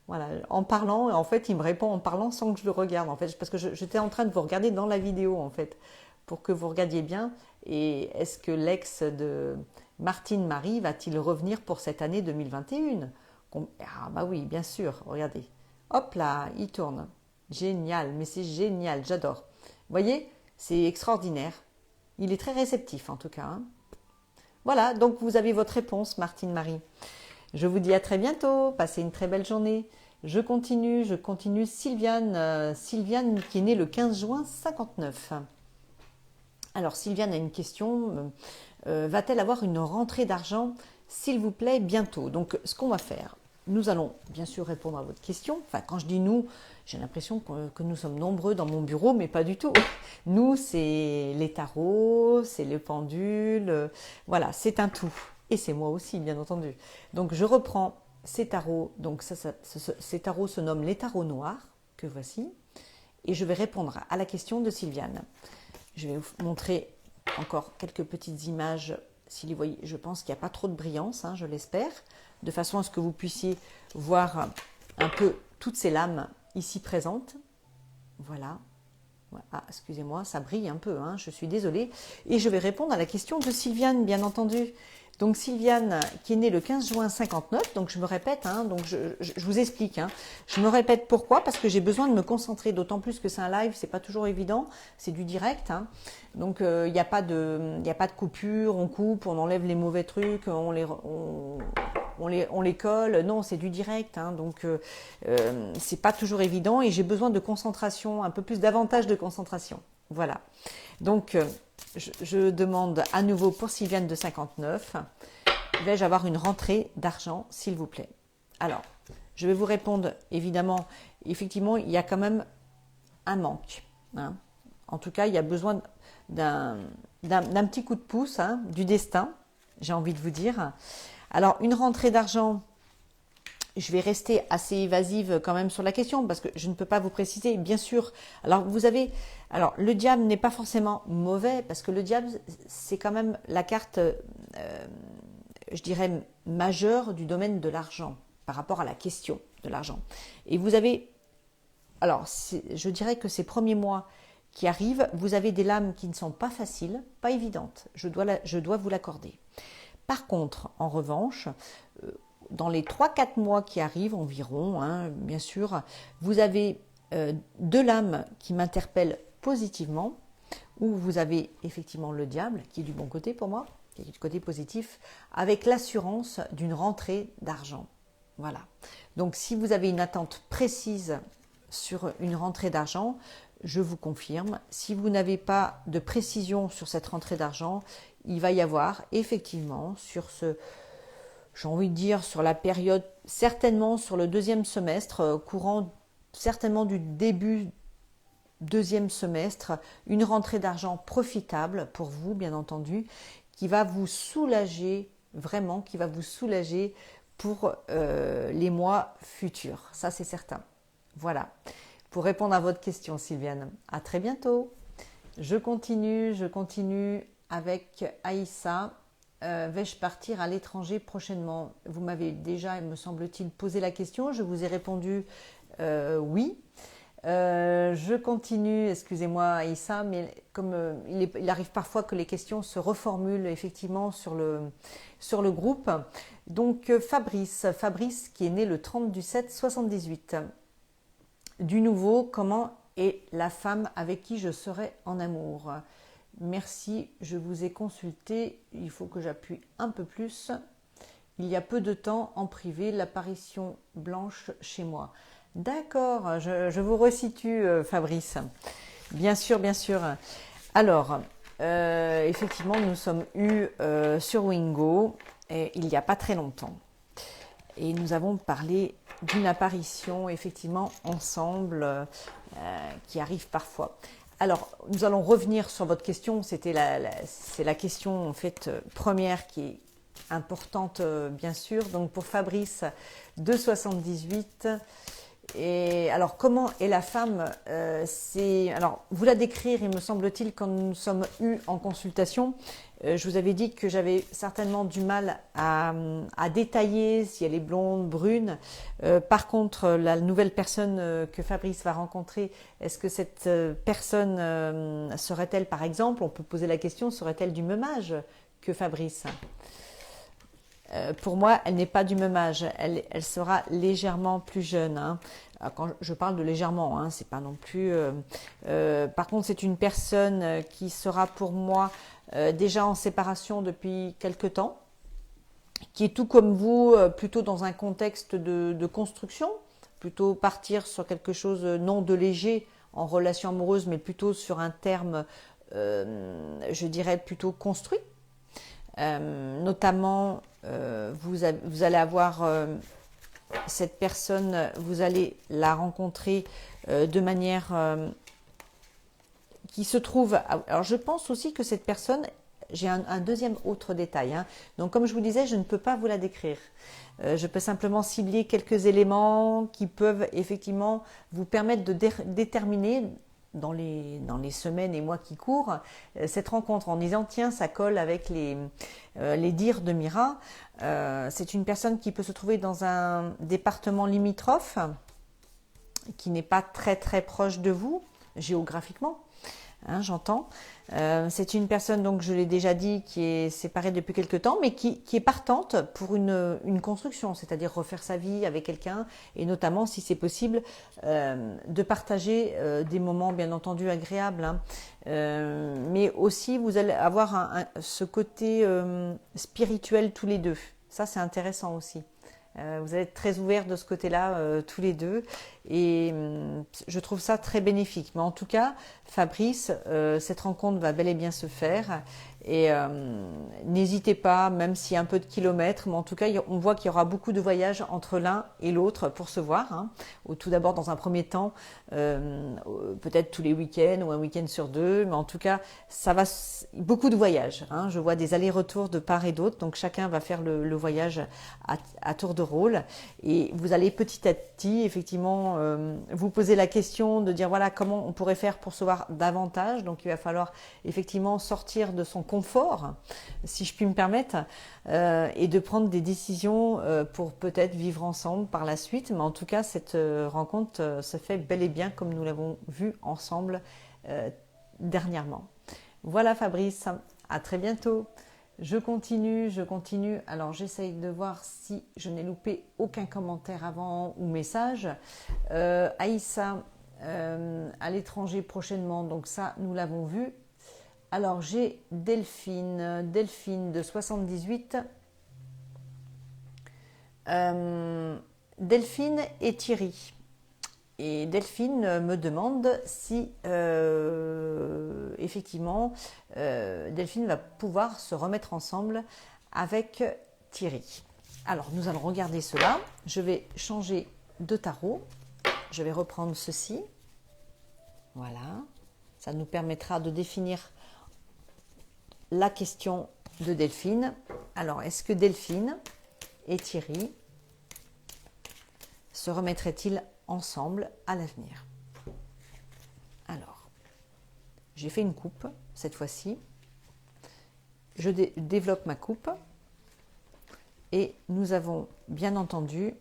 Voilà, en parlant, en fait, il me répond en parlant sans que je le regarde, en fait, parce que j'étais en train de vous regarder dans la vidéo, en fait, pour que vous regardiez bien. Et est-ce que l'ex de Martine Marie va-t-il revenir pour cette année 2021? Ah bah oui, bien sûr, regardez. Hop là, il tourne. Génial, mais c'est génial, j'adore. Vous voyez, c'est extraordinaire. Il est très réceptif en tout cas, hein. Voilà, donc vous avez votre réponse, Martine Marie. Je vous dis à très bientôt, passez une très belle journée. Je continue. Sylviane, Sylviane qui est née le 15 juin 59. Alors Sylviane a une question, va-t-elle avoir une rentrée d'argent, s'il vous plaît, bientôt? Donc ce qu'on va faire, nous allons bien sûr répondre à votre question. Enfin, quand je dis nous, j'ai l'impression que nous sommes nombreux dans mon bureau, mais pas du tout. Nous, c'est les tarots, c'est les pendules, voilà, c'est un tout. Et c'est moi aussi, bien entendu. Donc je reprends ces tarots. Donc ces tarots se nomment les tarots noirs, que voici. Et je vais répondre à la question de Sylviane. Je vais vous montrer encore quelques petites images. Si vous voyez, je pense qu'il n'y a pas trop de brillance, hein, je l'espère, de façon à ce que vous puissiez voir un peu toutes ces lames ici présentes. Voilà. Ah, excusez-moi, ça brille un peu, hein, je suis désolée. Et je vais répondre à la question de Sylviane, bien entendu. Donc Sylviane, qui est née le 15 juin 59, donc je me répète, hein, donc je vous explique. Hein. Je me répète pourquoi, parce que j'ai besoin de me concentrer, d'autant plus que c'est un live, c'est pas toujours évident, c'est du direct. Hein. Donc il n'y a pas de coupure, on coupe, on enlève les mauvais trucs, on les colle. Non, c'est du direct, hein, donc c'est pas toujours évident et j'ai besoin de concentration, un peu plus davantage de concentration. Voilà. Donc je demande à nouveau pour Sylviane de 59, vais-je avoir une rentrée d'argent, s'il vous plaît? Alors, je vais vous répondre, évidemment, effectivement, il y a quand même un manque. Hein. En tout cas, il y a besoin d'un petit coup de pouce, hein, du destin, j'ai envie de vous dire. Alors, une rentrée d'argent, je vais rester assez évasive quand même sur la question parce que je ne peux pas vous préciser, bien sûr. Alors, le diable n'est pas forcément mauvais parce que le diable, c'est quand même la carte, je dirais, majeure du domaine de l'argent par rapport à la question de l'argent. Et vous avez, alors, je dirais que ces premiers mois qui arrivent, vous avez des lames qui ne sont pas faciles, pas évidentes. Je dois vous l'accorder. Par contre, en revanche, dans les 3-4 mois qui arrivent environ, hein, bien sûr, vous avez deux lames qui m'interpellent positivement, où vous avez effectivement le diable, qui est du bon côté pour moi, qui est du côté positif, avec l'assurance d'une rentrée d'argent. Voilà. Donc, si vous avez une attente précise sur une rentrée d'argent, je vous confirme. Si vous n'avez pas de précision sur cette rentrée d'argent, il va y avoir effectivement sur j'ai envie de dire sur la période, certainement sur le deuxième semestre, courant certainement du début deuxième semestre, une rentrée d'argent profitable pour vous, bien entendu, qui va vous soulager, vraiment, qui va vous soulager pour les mois futurs. Ça, c'est certain. Voilà. Pour répondre à votre question, Sylviane. À très bientôt. Je continue avec Aïssa. Vais-je partir à l'étranger prochainement? Vous m'avez déjà, me semble-t-il, posé la question. Je vous ai répondu oui. Je continue, excusez-moi Aïssa, mais comme il arrive parfois que les questions se reformulent effectivement sur le groupe. Donc Fabrice qui est né le 30 du 7 78. Du nouveau, comment est la femme avec qui je serai en amour? Merci, je vous ai consulté, il faut que j'appuie un peu plus. Il y a peu de temps, en privé, l'apparition blanche chez moi. D'accord, je vous resitue, Fabrice. Bien sûr, bien sûr. Alors, effectivement, nous sommes eus sur Wingo et il n'y a pas très longtemps. Et nous avons parlé d'une apparition, effectivement, ensemble, qui arrive parfois. Alors, nous allons revenir sur votre question. C'est la question, en fait, première qui est importante, bien sûr. Donc, pour Fabrice, de 78, Et alors, comment est la femme alors, vous la décrire, il me semble-t-il, quand nous sommes eus en consultation, je vous avais dit que j'avais certainement du mal à détailler si elle est blonde, brune. Par contre, la nouvelle personne que Fabrice va rencontrer, est-ce que cette personne serait-elle, par exemple, on peut poser la question, serait-elle du même âge que Fabrice? Pour moi, elle n'est pas du même âge. Elle sera légèrement plus jeune. Hein. Quand je parle de légèrement, hein, c'est pas non plus. Par contre, c'est une personne qui sera pour moi déjà en séparation depuis quelque temps, qui est tout comme vous, plutôt dans un contexte de construction, plutôt partir sur quelque chose non de léger en relation amoureuse, mais plutôt sur un terme, je dirais plutôt construit. Notamment, vous allez avoir cette personne, vous allez la rencontrer de manière qui se trouve. Alors, je pense aussi que cette personne, j'ai un deuxième autre détail. Hein. Donc, comme je vous disais, je ne peux pas vous la décrire. Je peux simplement cibler quelques éléments qui peuvent effectivement vous permettre de déterminer dans les semaines et mois qui courent, cette rencontre en disant tiens, ça colle avec les dires de Mira. C'est une personne qui peut se trouver dans un département limitrophe, qui n'est pas très très proche de vous, géographiquement, hein, j'entends. C'est une personne, donc je l'ai déjà dit, qui est séparée depuis quelque temps, mais qui est partante pour une construction, c'est-à-dire refaire sa vie avec quelqu'un, et notamment, si c'est possible, de partager des moments, bien entendu, agréables. Hein. Mais aussi, vous allez avoir ce côté spirituel tous les deux. Ça, c'est intéressant aussi. Vous allez être très ouverts de ce côté-là, tous les deux, et je trouve ça très bénéfique. Mais en tout cas, Fabrice, cette rencontre va bel et bien se faire, et n'hésitez pas, même s'il y a un peu de kilomètres, mais en tout cas, on voit qu'il y aura beaucoup de voyages entre l'un et l'autre pour se voir. Hein. Tout d'abord, dans un premier temps, peut-être tous les week-ends ou un week-end sur deux, mais en tout cas, ça va beaucoup de voyages. Hein. Je vois des allers-retours de part et d'autre, donc chacun va faire le voyage à tour de rôle, et vous allez petit à petit, effectivement, vous poser la question de dire voilà comment on pourrait faire pour se voir davantage. Donc il va falloir effectivement sortir de son confort, si je puis me permettre, et de prendre des décisions pour peut-être vivre ensemble par la suite. Mais en tout cas, cette rencontre se fait bel et bien comme nous l'avons vu ensemble dernièrement. Voilà Fabrice, à très bientôt. Je continue. Alors j'essaye de voir si je n'ai loupé aucun commentaire avant ou message. Aïssa, à l'étranger prochainement, donc ça nous l'avons vu. Alors j'ai Delphine de 78. Delphine et Thierry. Et Delphine me demande si effectivement Delphine va pouvoir se remettre ensemble avec Thierry. Alors nous allons regarder cela. Je vais changer de tarot. Je vais reprendre ceci. Voilà. Ça nous permettra de définir la question de Delphine. Alors, est-ce que Delphine et Thierry se remettraient-ils ensemble à l'avenir? Alors, j'ai fait une coupe cette fois-ci. Je développe ma coupe et nous avons bien entendu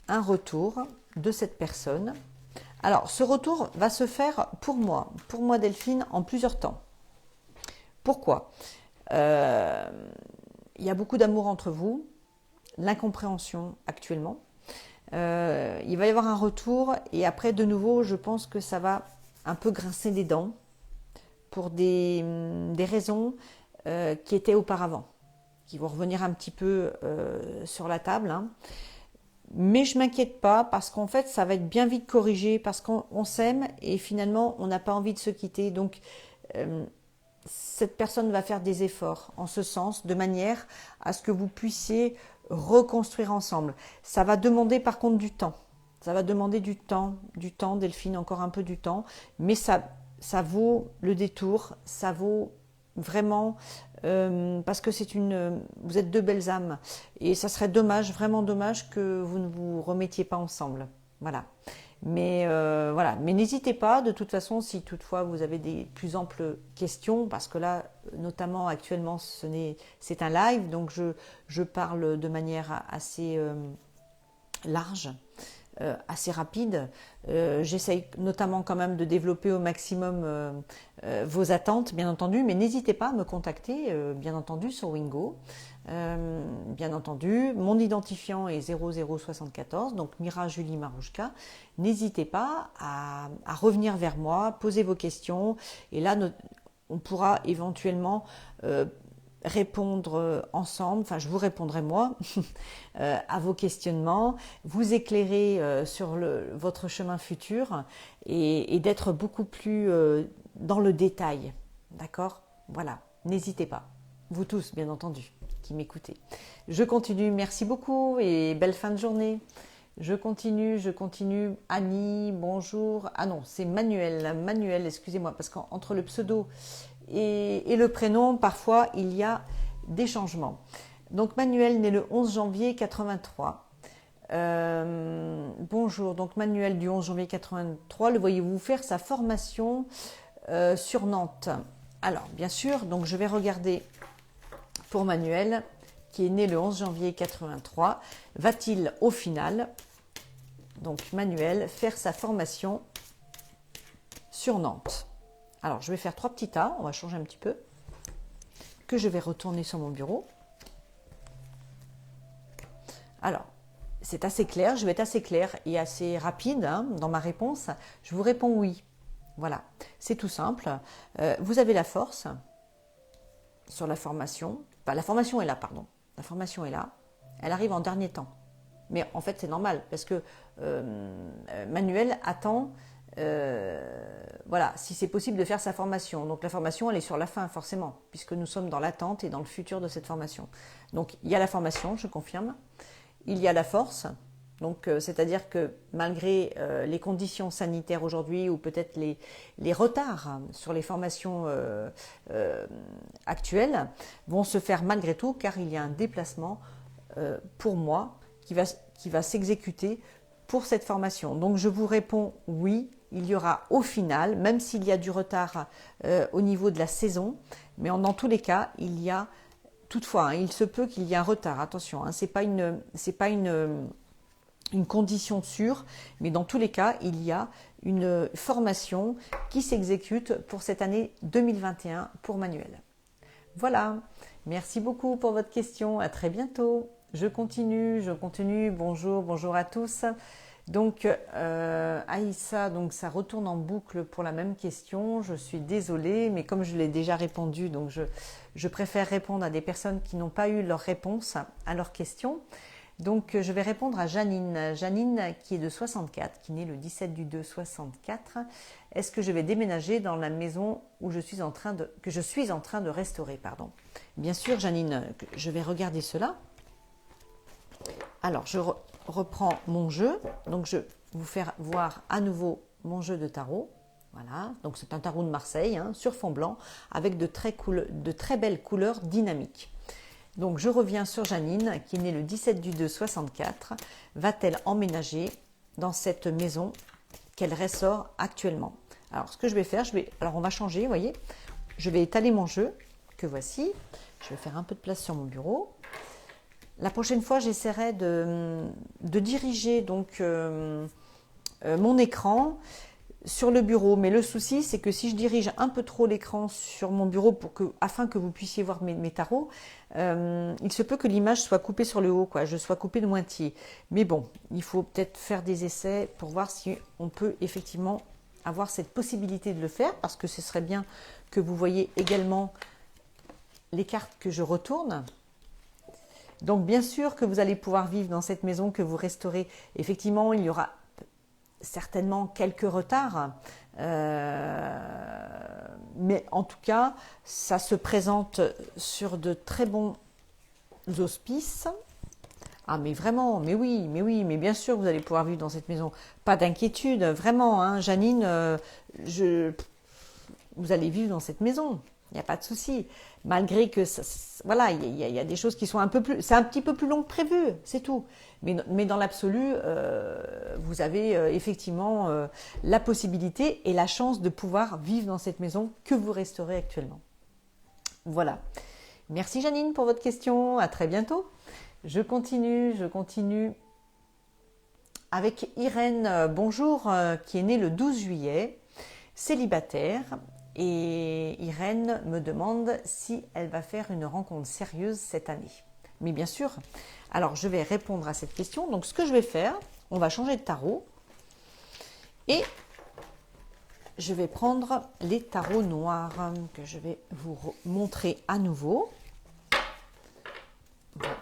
un retour de cette personne. Alors, ce retour va se faire pour moi Delphine, en plusieurs temps. Pourquoi? Il y a beaucoup d'amour entre vous, l'incompréhension actuellement. Il va y avoir un retour et après, de nouveau, je pense que ça va un peu grincer les dents pour des raisons qui étaient auparavant, qui vont revenir un petit peu sur la table. Hein. Mais je ne m'inquiète pas parce qu'en fait, ça va être bien vite corrigé parce qu'on s'aime et finalement, on n'a pas envie de se quitter. Donc, cette personne va faire des efforts en ce sens, de manière à ce que vous puissiez reconstruire ensemble. Ça va demander par contre du temps. Ça va demander du temps, Delphine, encore un peu du temps. Mais ça vaut le détour, ça vaut vraiment, parce que vous êtes deux belles âmes et ça serait dommage, vraiment dommage que vous ne vous remettiez pas ensemble. Voilà. Mais voilà, mais n'hésitez pas, de toute façon, si toutefois vous avez des plus amples questions, parce que là, notamment actuellement, c'est un live, donc je parle de manière assez large, assez rapide. J'essaye notamment quand même de développer au maximum vos attentes, bien entendu, mais n'hésitez pas à me contacter, bien entendu, sur Wingo. Bien entendu, mon identifiant est 0074, donc Mira Julie Marouchka. N'hésitez pas à revenir vers moi, poser vos questions, et là, on pourra éventuellement répondre ensemble, enfin je vous répondrai moi à vos questionnements, vous éclairer sur votre chemin futur et d'être beaucoup plus dans le détail, d'accord? Voilà, n'hésitez pas, vous tous bien entendu qui m'écoutez. Je continue, merci beaucoup et belle fin de journée. Je continue, Annie, bonjour. Ah non, c'est Manuel, excusez-moi, parce qu'entre le pseudo et le prénom, parfois, il y a des changements. Donc, Manuel, né le 11 janvier 83. Bonjour, donc Manuel du 11 janvier 83, le voyez-vous faire sa formation sur Nantes? Alors, bien sûr, donc je vais regarder pour Manuel, qui est né le 11 janvier 83. Va-t-il au final, donc Manuel, faire sa formation sur Nantes? Alors, je vais faire 3 petits tas, on va changer un petit peu, que je vais retourner sur mon bureau. Alors, c'est assez clair, je vais être assez clair et assez rapide dans ma réponse. Je vous réponds oui. Voilà, c'est tout simple. Vous avez la force sur la formation. Enfin, la formation est là, pardon. La formation est là. Elle arrive en dernier temps. Mais en fait, c'est normal parce que Manuel attend, voilà, si c'est possible de faire sa formation. Donc la formation, elle est sur la fin, forcément, puisque nous sommes dans l'attente et dans le futur de cette formation. Donc il y a la formation, je confirme. Il y a la force. Donc, c'est-à-dire que malgré les conditions sanitaires aujourd'hui ou peut-être les retards sur les formations actuelles vont se faire malgré tout car il y a un déplacement pour moi qui va s'exécuter pour cette formation. Donc, je vous réponds oui, il y aura au final, même s'il y a du retard au niveau de la saison, mais dans tous les cas, il y a toutefois, il se peut qu'il y ait un retard. Attention, c'est pas une condition sûre, mais dans tous les cas, il y a une formation qui s'exécute pour cette année 2021 pour Manuel. Voilà, merci beaucoup pour votre question, à très bientôt. Je continue, bonjour à tous. Donc Aïssa, donc ça retourne en boucle pour la même question, je suis désolée, mais comme je l'ai déjà répondu, donc je préfère répondre à des personnes qui n'ont pas eu leur réponse à leurs questions. Donc je vais répondre à Janine. Janine qui est de 64, qui est née le 17 du 2 64. Est-ce que je vais déménager dans la maison où que je suis en train de restaurer, pardon. Bien sûr Janine, je vais regarder cela. Alors je reprends mon jeu. Donc je vais vous faire voir à nouveau mon jeu de tarot. Voilà, donc c'est un tarot de Marseille sur fond blanc avec de très belles couleurs dynamiques. Donc je reviens sur Janine qui est née le 17 du 2 64. Va-t-elle emménager dans cette maison qu'elle ressort actuellement? Alors ce que je vais faire, alors on va changer, vous voyez. Je vais étaler mon jeu que voici. Je vais faire un peu de place sur mon bureau. La prochaine fois, j'essaierai de diriger donc mon écran sur le bureau. Mais le souci, c'est que si je dirige un peu trop l'écran sur mon bureau afin que vous puissiez voir mes tarots, il se peut que l'image soit coupée sur le haut, je sois coupée de moitié. Mais bon, il faut peut-être faire des essais pour voir si on peut effectivement avoir cette possibilité de le faire, parce que ce serait bien que vous voyez également les cartes que je retourne. Donc bien sûr que vous allez pouvoir vivre dans cette maison que vous restaurez. Effectivement, il y aura certainement quelques retards, mais en tout cas, ça se présente sur de très bons auspices. Ah mais vraiment, mais oui, mais bien sûr, vous allez pouvoir vivre dans cette maison. Pas d'inquiétude, vraiment, Janine, vous allez vivre dans cette maison. Il n'y a pas de souci. Malgré que, voilà, il y a des choses qui sont un peu plus, c'est un petit peu plus long que prévu, c'est tout. Mais dans l'absolu, vous avez effectivement la possibilité et la chance de pouvoir vivre dans cette maison que vous resterez actuellement. Voilà. Merci Janine pour votre question. À très bientôt. Je continue avec Irène. Bonjour, qui est née le 12 juillet, célibataire. Et Irène me demande si elle va faire une rencontre sérieuse cette année. Mais bien sûr, alors je vais répondre à cette question. Donc ce que je vais faire, on va changer de tarot et je vais prendre les tarots noirs que je vais vous montrer à nouveau.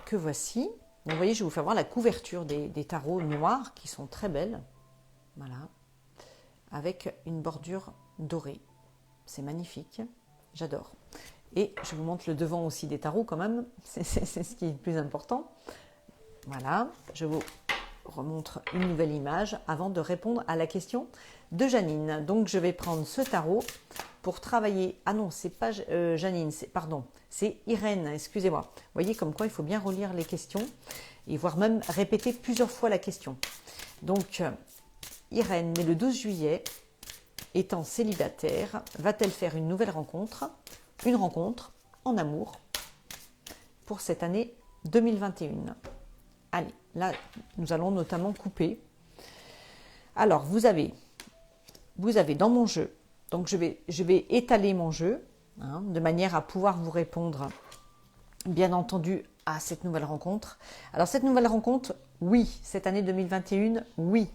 Que voici. Donc, vous voyez, je vais vous faire voir la couverture des tarots noirs qui sont très belles. Voilà. Avec une bordure dorée. C'est magnifique, j'adore. Et je vous montre le devant aussi des tarots quand même, c'est ce qui est le plus important. Voilà, je vous remontre une nouvelle image avant de répondre à la question de Janine. Donc je vais prendre ce tarot pour travailler. Ah non, c'est pas Janine, c'est Irène, excusez-moi. Vous voyez comme quoi il faut bien relire les questions et voire même répéter plusieurs fois la question. Donc Irène, née le 12 juillet, étant célibataire, va-t-elle faire une nouvelle rencontre, une rencontre en amour pour cette année 2021? Allez, là, nous allons notamment couper. Alors, vous avez dans mon jeu, donc je vais étaler mon jeu, de manière à pouvoir vous répondre, bien entendu, à cette nouvelle rencontre. Alors, cette nouvelle rencontre, oui, cette année 2021, oui.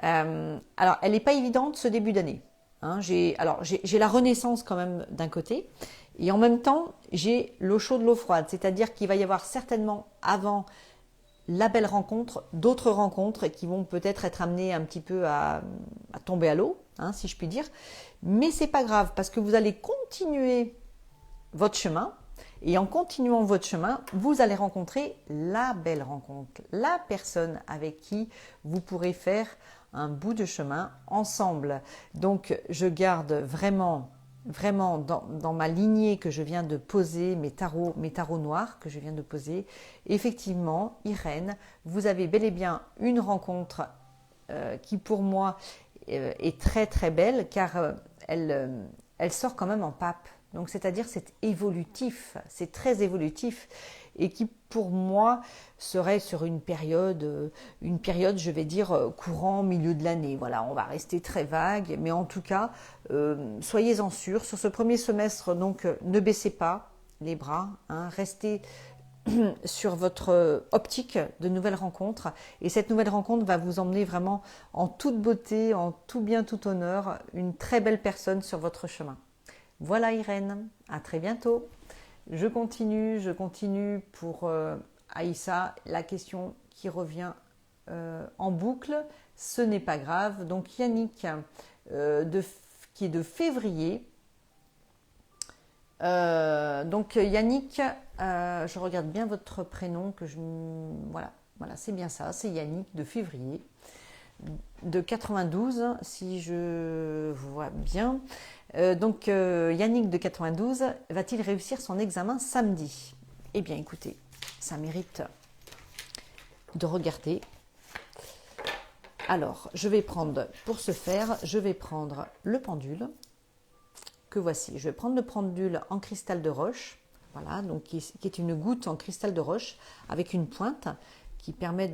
Alors, elle n'est pas évidente ce début d'année. J'ai la renaissance quand même d'un côté et en même temps j'ai l'eau chaude, l'eau froide, c'est-à-dire qu'il va y avoir certainement avant la belle rencontre d'autres rencontres qui vont peut-être être amenées un petit peu à tomber à l'eau, si je puis dire, mais c'est pas grave parce que vous allez continuer votre chemin et en continuant votre chemin vous allez rencontrer la belle rencontre, la personne avec qui vous pourrez faire un bout de chemin ensemble. Donc je garde vraiment dans ma lignée que je viens de poser, mes tarots noirs que je viens de poser. Effectivement, Irène, vous avez bel et bien une rencontre qui pour moi est très très belle car elle sort quand même en pape. Donc c'est-à-dire c'est évolutif, c'est très évolutif et qui pour moi serait sur une période, je vais dire, courant milieu de l'année. Voilà, on va rester très vague, mais en tout cas, soyez-en sûrs. Sur ce premier semestre, donc, ne baissez pas les bras, restez sur votre optique de nouvelles rencontres. Et cette nouvelle rencontre va vous emmener vraiment en toute beauté, en tout bien, tout honneur, une très belle personne sur votre chemin. Voilà Irène, à très bientôt. Je continue pour Aïssa, la question qui revient en boucle, ce n'est pas grave. Donc Yannick, qui est de février. Donc Yannick, je regarde bien votre prénom, voilà, c'est bien ça, c'est Yannick de février, de 92, si je vois bien. Donc Yannick de 92, va-t-il réussir son examen samedi? Eh bien écoutez, ça mérite de regarder. Alors, pour ce faire, je vais prendre le pendule que voici. Je vais prendre le pendule en cristal de roche, voilà, donc qui est une goutte en cristal de roche avec une pointe qui permet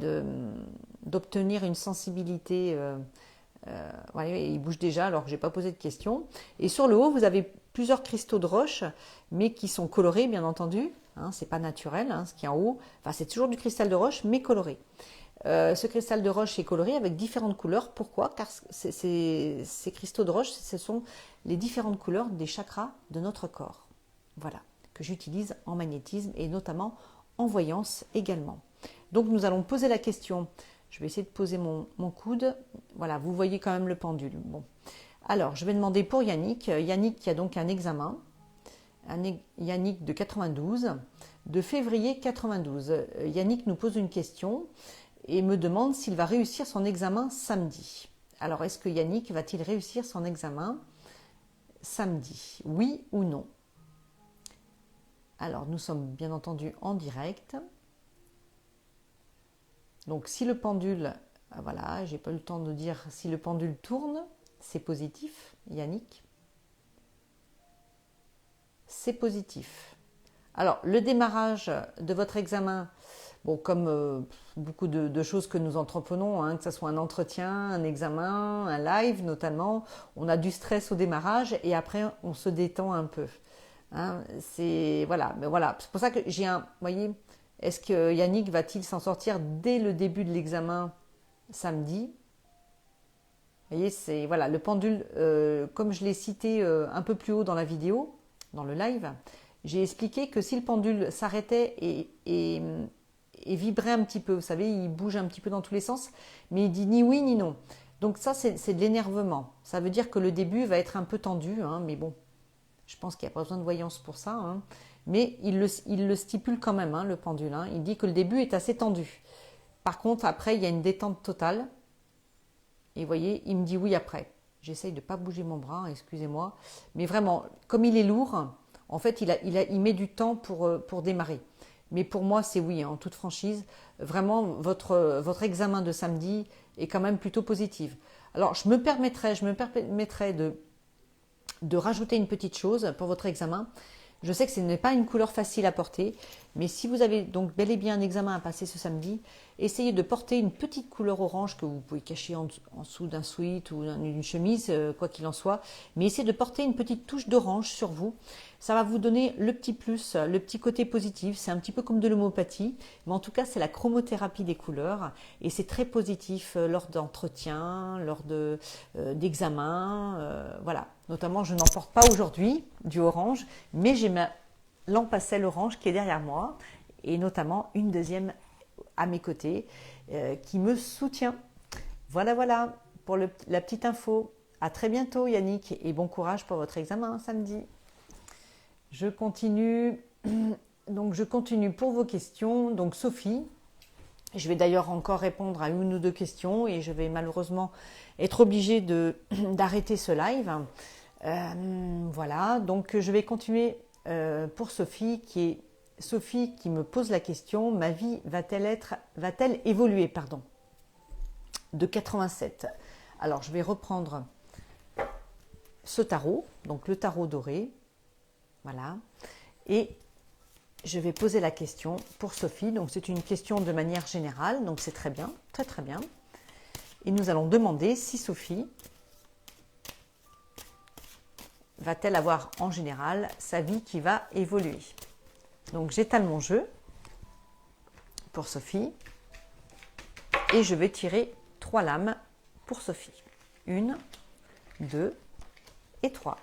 d'obtenir une sensibilité. Il bouge déjà alors que je n'ai pas posé de questions. Et sur le haut, vous avez plusieurs cristaux de roche, mais qui sont colorés, bien entendu. C'est pas naturel, ce qui est en haut. Enfin, c'est toujours du cristal de roche, mais coloré. Ce cristal de roche est coloré avec différentes couleurs. Pourquoi? Car ces cristaux de roche, ce sont les différentes couleurs des chakras de notre corps. Voilà, que j'utilise en magnétisme et notamment en voyance également. Donc, nous allons poser la question. Je vais essayer de poser mon coude. Voilà, vous voyez quand même le pendule. Bon. Alors, je vais demander pour Yannick. Yannick qui a donc un examen. Yannick de 92, de février 92. Yannick nous pose une question et me demande s'il va réussir son examen samedi. Alors, est-ce que Yannick va-t-il réussir son examen samedi? Oui ou non? Alors, nous sommes bien entendu en direct. Donc, si le pendule, voilà, j'ai pas eu le temps de dire si le pendule tourne, c'est positif, Yannick. C'est positif. Alors, le démarrage de votre examen, bon, comme beaucoup de choses que nous entreprenons, hein, que ce soit un entretien, un examen, un live notamment, on a du stress au démarrage et après on se détend un peu. Hein, voilà, mais voilà, c'est pour ça que j'ai un, vous voyez, est-ce que Yannick va-t-il s'en sortir dès le début de l'examen samedi? Vous voyez, c'est voilà, le pendule, comme je l'ai cité un peu plus haut dans la vidéo, dans le live, j'ai expliqué que si le pendule s'arrêtait et vibrait un petit peu, vous savez, il bouge un petit peu dans tous les sens, mais il dit ni oui ni non. Donc ça, c'est de l'énervement. Ça veut dire que le début va être un peu tendu, hein, mais bon, je pense qu'il n'y a pas besoin de voyance pour ça. Hein. Mais il le stipule quand même, hein, le pendule. Hein. Il dit que le début est assez tendu. Par contre, après, il y a une détente totale. Et vous voyez, il me dit oui après. J'essaye de ne pas bouger mon bras, excusez-moi. Mais vraiment, comme il est lourd, en fait, il met du temps pour démarrer. Mais pour moi, c'est oui, en toute franchise. Vraiment, votre examen de samedi est quand même plutôt positif. Alors, je me permettrais de rajouter une petite chose pour votre examen. Je sais que ce n'est pas une couleur facile à porter, mais si vous avez donc bel et bien un examen à passer ce samedi, essayez de porter une petite couleur orange que vous pouvez cacher en dessous d'un sweat ou d'une chemise, quoi qu'il en soit, mais essayez de porter une petite touche d'orange sur vous. Ça va vous donner le petit plus, le petit côté positif. C'est un petit peu comme de l'homéopathie, mais en tout cas, c'est la chromothérapie des couleurs et c'est très positif lors d'entretiens, lors d'examens, voilà. Notamment, je n'en porte pas aujourd'hui du orange, mais j'ai ma lampe à sel orange qui est derrière moi et notamment une deuxième à mes côtés qui me soutient. Voilà, voilà pour la petite info. À très bientôt Yannick et bon courage pour votre examen samedi. Je continue. Donc je continue pour vos questions. Donc Sophie, je vais d'ailleurs encore répondre à une ou deux questions et je vais malheureusement être obligée d'arrêter ce live. Voilà, donc je vais continuer pour Sophie qui me pose la question, ma vie va-t-elle évoluer de 87. Alors je vais reprendre ce tarot, donc le tarot doré, voilà, et je vais poser la question pour Sophie. Donc c'est une question de manière générale, donc c'est très bien, très très bien. Et nous allons demander si Sophie va-t-elle avoir en général sa vie qui va évoluer. Donc j'étale mon jeu pour Sophie et je vais tirer 3 lames pour Sophie. 1, 2 et 3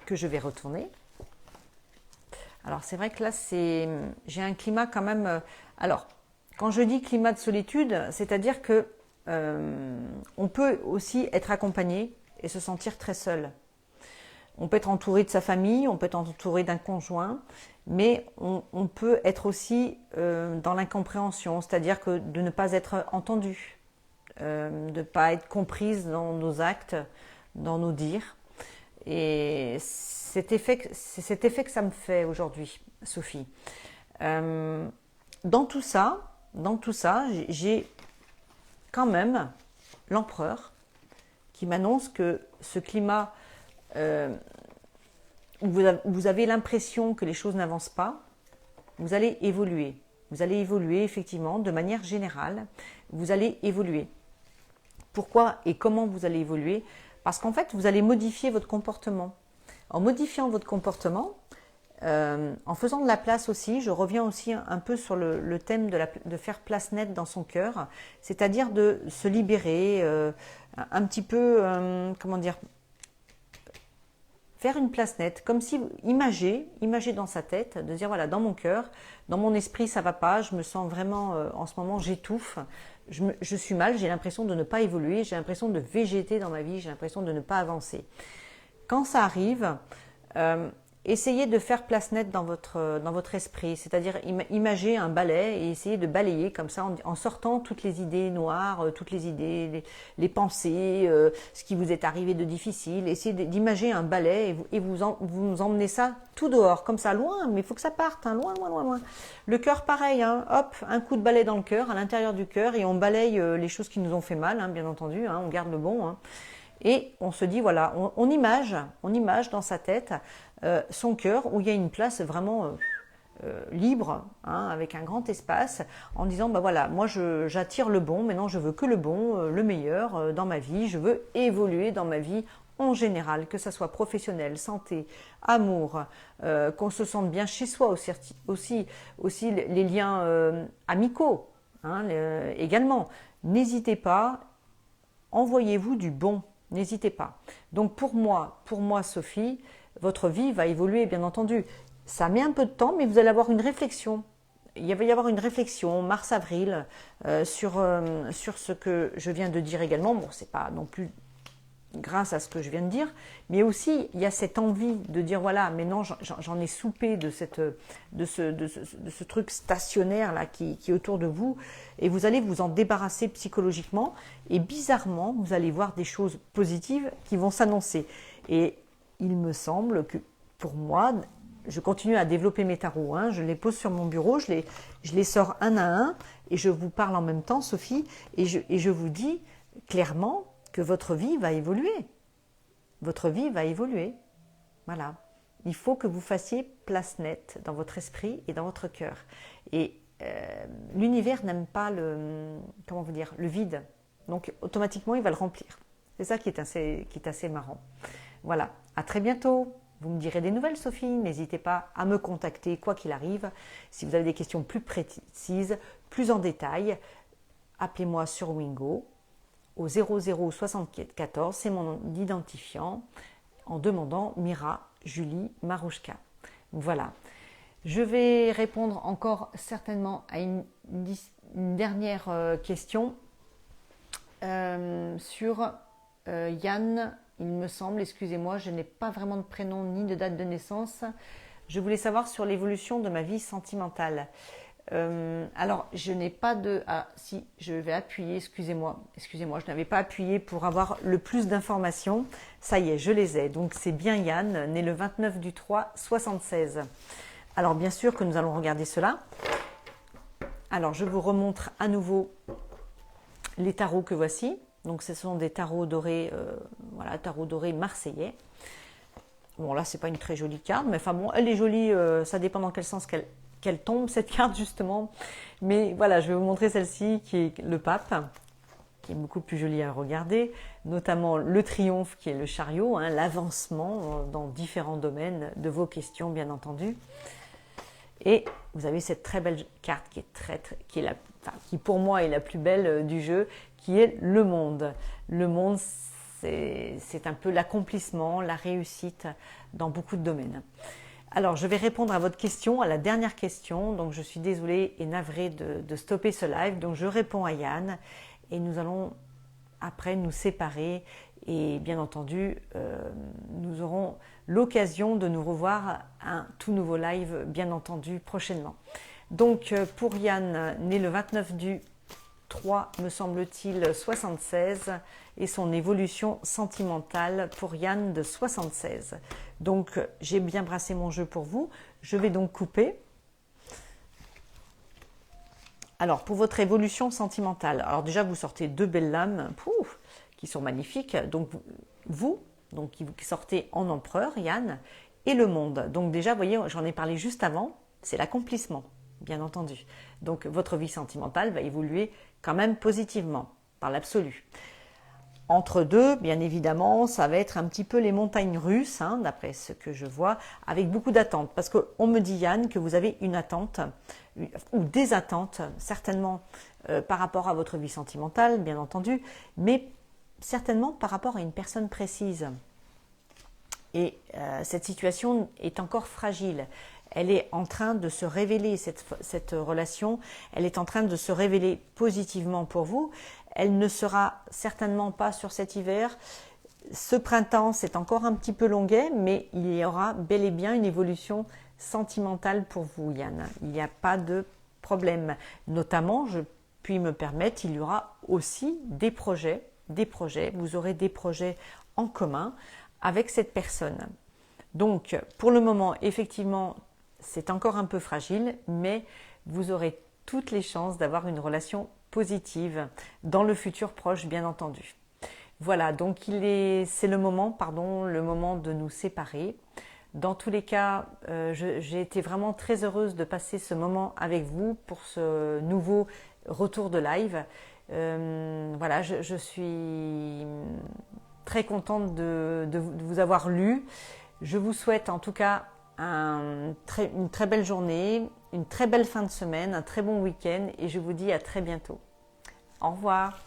que je vais retourner. Alors c'est vrai que là j'ai un climat quand même. Alors quand je dis climat de solitude, c'est-à-dire que on peut aussi être accompagné et se sentir très seul. On peut être entouré de sa famille, on peut être entouré d'un conjoint, mais on peut être aussi dans l'incompréhension, c'est-à-dire que de ne pas être entendu, de ne pas être comprise dans nos actes, dans nos dires. Et c'est cet effet que ça me fait aujourd'hui, Sophie. Dans tout ça, j'ai quand même l'empereur qui m'annonce que ce climat où vous avez l'impression que les choses n'avancent pas, vous allez évoluer. Vous allez évoluer effectivement de manière générale. Vous allez évoluer. Pourquoi et comment vous allez évoluer? Parce qu'en fait, vous allez modifier votre comportement. En modifiant votre comportement, en faisant de la place aussi, je reviens aussi un peu sur le thème de faire place nette dans son cœur, c'est-à-dire de se libérer, un petit peu, comment dire, faire une place nette, comme si, imager dans sa tête, de dire voilà, dans mon cœur, dans mon esprit, ça va pas, je me sens vraiment, en ce moment, j'étouffe, je suis mal, j'ai l'impression de ne pas évoluer, j'ai l'impression de végéter dans ma vie, j'ai l'impression de ne pas avancer. Quand ça arrive, essayez de faire place nette dans votre esprit, c'est-à-dire imagez un balai et essayez de balayer comme ça en sortant toutes les idées noires, toutes les idées, les pensées, ce qui vous est arrivé de difficile. Essayez d'imager un balai et vous emmenez ça tout dehors, comme ça, loin, mais il faut que ça parte, hein, loin, loin, loin, loin. Le cœur, pareil, hein, hop, un coup de balai dans le cœur, à l'intérieur du cœur, et on balaye les choses qui nous ont fait mal, hein, bien entendu, hein, on garde le bon, hein. Et on se dit, voilà, on image dans sa tête son cœur où il y a une place vraiment libre, hein, avec un grand espace, en disant, bah voilà, moi j'attire le bon, maintenant je veux que le bon, le meilleur dans ma vie, je veux évoluer dans ma vie en général, que ça soit professionnel, santé, amour, qu'on se sente bien chez soi aussi les liens amicaux, hein, également. N'hésitez pas, envoyez-vous du bon. N'hésitez pas. Donc pour moi, Sophie, votre vie va évoluer, bien entendu. Ça met un peu de temps, mais vous allez avoir une réflexion. Il va y avoir une réflexion, mars-avril, sur ce que je viens de dire également. Bon, c'est pas non plus grâce à ce que je viens de dire, mais aussi il y a cette envie de dire voilà, maintenant j'en ai soupé de ce truc stationnaire là qui est autour de vous, et vous allez vous en débarrasser psychologiquement, et bizarrement vous allez voir des choses positives qui vont s'annoncer. Et il me semble que pour moi, je continue à développer mes tarots, hein, je les pose sur mon bureau, je les sors un à un, et je vous parle en même temps, Sophie, et je vous dis clairement que votre vie va évoluer. Votre vie va évoluer. Voilà. Il faut que vous fassiez place nette dans votre esprit et dans votre cœur. Et l'univers n'aime pas le vide. Donc automatiquement, il va le remplir. C'est ça qui est assez marrant. Voilà. À très bientôt. Vous me direz des nouvelles, Sophie. N'hésitez pas à me contacter, quoi qu'il arrive. Si vous avez des questions plus précises, plus en détail, appelez-moi sur Wingo au 0074, c'est mon identifiant, en demandant Mira, Julie, Marouchka. Voilà. Je vais répondre encore certainement à une dernière question sur Yann, il me semble, excusez-moi, je n'ai pas vraiment de prénom ni de date de naissance. Je voulais savoir sur l'évolution de ma vie sentimentale. Alors, je n'ai pas de... Ah, si, je vais appuyer, excusez-moi, je n'avais pas appuyé pour avoir le plus d'informations. Ça y est, je les ai. Donc, c'est bien Yann, né le 29/3/76. Alors, bien sûr que nous allons regarder cela. Alors, je vous remontre à nouveau les tarots que voici. Donc, ce sont des tarots dorés, voilà, tarots dorés marseillais. Bon, là, c'est pas une très jolie carte, mais enfin bon, elle est jolie, ça dépend dans quel sens qu'elle tombe, cette carte, justement. Mais voilà, je vais vous montrer celle-ci, qui est le pape, qui est beaucoup plus jolie à regarder, notamment le triomphe, qui est le chariot, hein, l'avancement dans différents domaines de vos questions, bien entendu. Et vous avez cette très belle carte qui pour moi est la plus belle du jeu, qui est le monde. Le monde, c'est un peu l'accomplissement, la réussite dans beaucoup de domaines. Alors, je vais répondre à votre question, à la dernière question. Donc, je suis désolée et navrée de stopper ce live. Donc, je réponds à Yann et nous allons après nous séparer. Et bien entendu, nous aurons l'occasion de nous revoir à un tout nouveau live, bien entendu, prochainement. Donc, pour Yann, né le 29/3, me semble-t-il, 76, et son évolution sentimentale pour Yann de 76. Donc, j'ai bien brassé mon jeu pour vous. Je vais donc couper. Alors, pour votre évolution sentimentale, alors déjà, vous sortez deux belles lames qui sont magnifiques. Donc, qui sortez en empereur, Yann, et le monde. Donc déjà, vous voyez, j'en ai parlé juste avant, c'est l'accomplissement, bien entendu. Donc, votre vie sentimentale va évoluer quand même positivement, par l'absolu. Entre deux, bien évidemment, ça va être un petit peu les montagnes russes, hein, d'après ce que je vois, avec beaucoup d'attentes. Parce qu'on me dit, Yann, que vous avez une attente, ou des attentes, certainement par rapport à votre vie sentimentale, bien entendu, mais certainement par rapport à une personne précise. Et cette situation est encore fragile. Elle est en train de se révéler, cette relation, elle est en train de se révéler positivement pour vous. Elle ne sera certainement pas sur cet hiver. Ce printemps, c'est encore un petit peu longuet, mais il y aura bel et bien une évolution sentimentale pour vous, Yann. Il n'y a pas de problème. Notamment, je puis me permettre, il y aura aussi des projets. Vous aurez des projets en commun avec cette personne. Donc, pour le moment, effectivement, c'est encore un peu fragile, mais vous aurez toutes les chances d'avoir une relation positive dans le futur proche, bien entendu. Voilà, donc c'est le moment de nous séparer. Dans tous les cas, j'ai été vraiment très heureuse de passer ce moment avec vous pour ce nouveau retour de live. Voilà, je suis très contente de vous avoir lu. Je vous souhaite en tout cas une très belle journée, une très belle fin de semaine, un très bon week-end et je vous dis à très bientôt. Au revoir.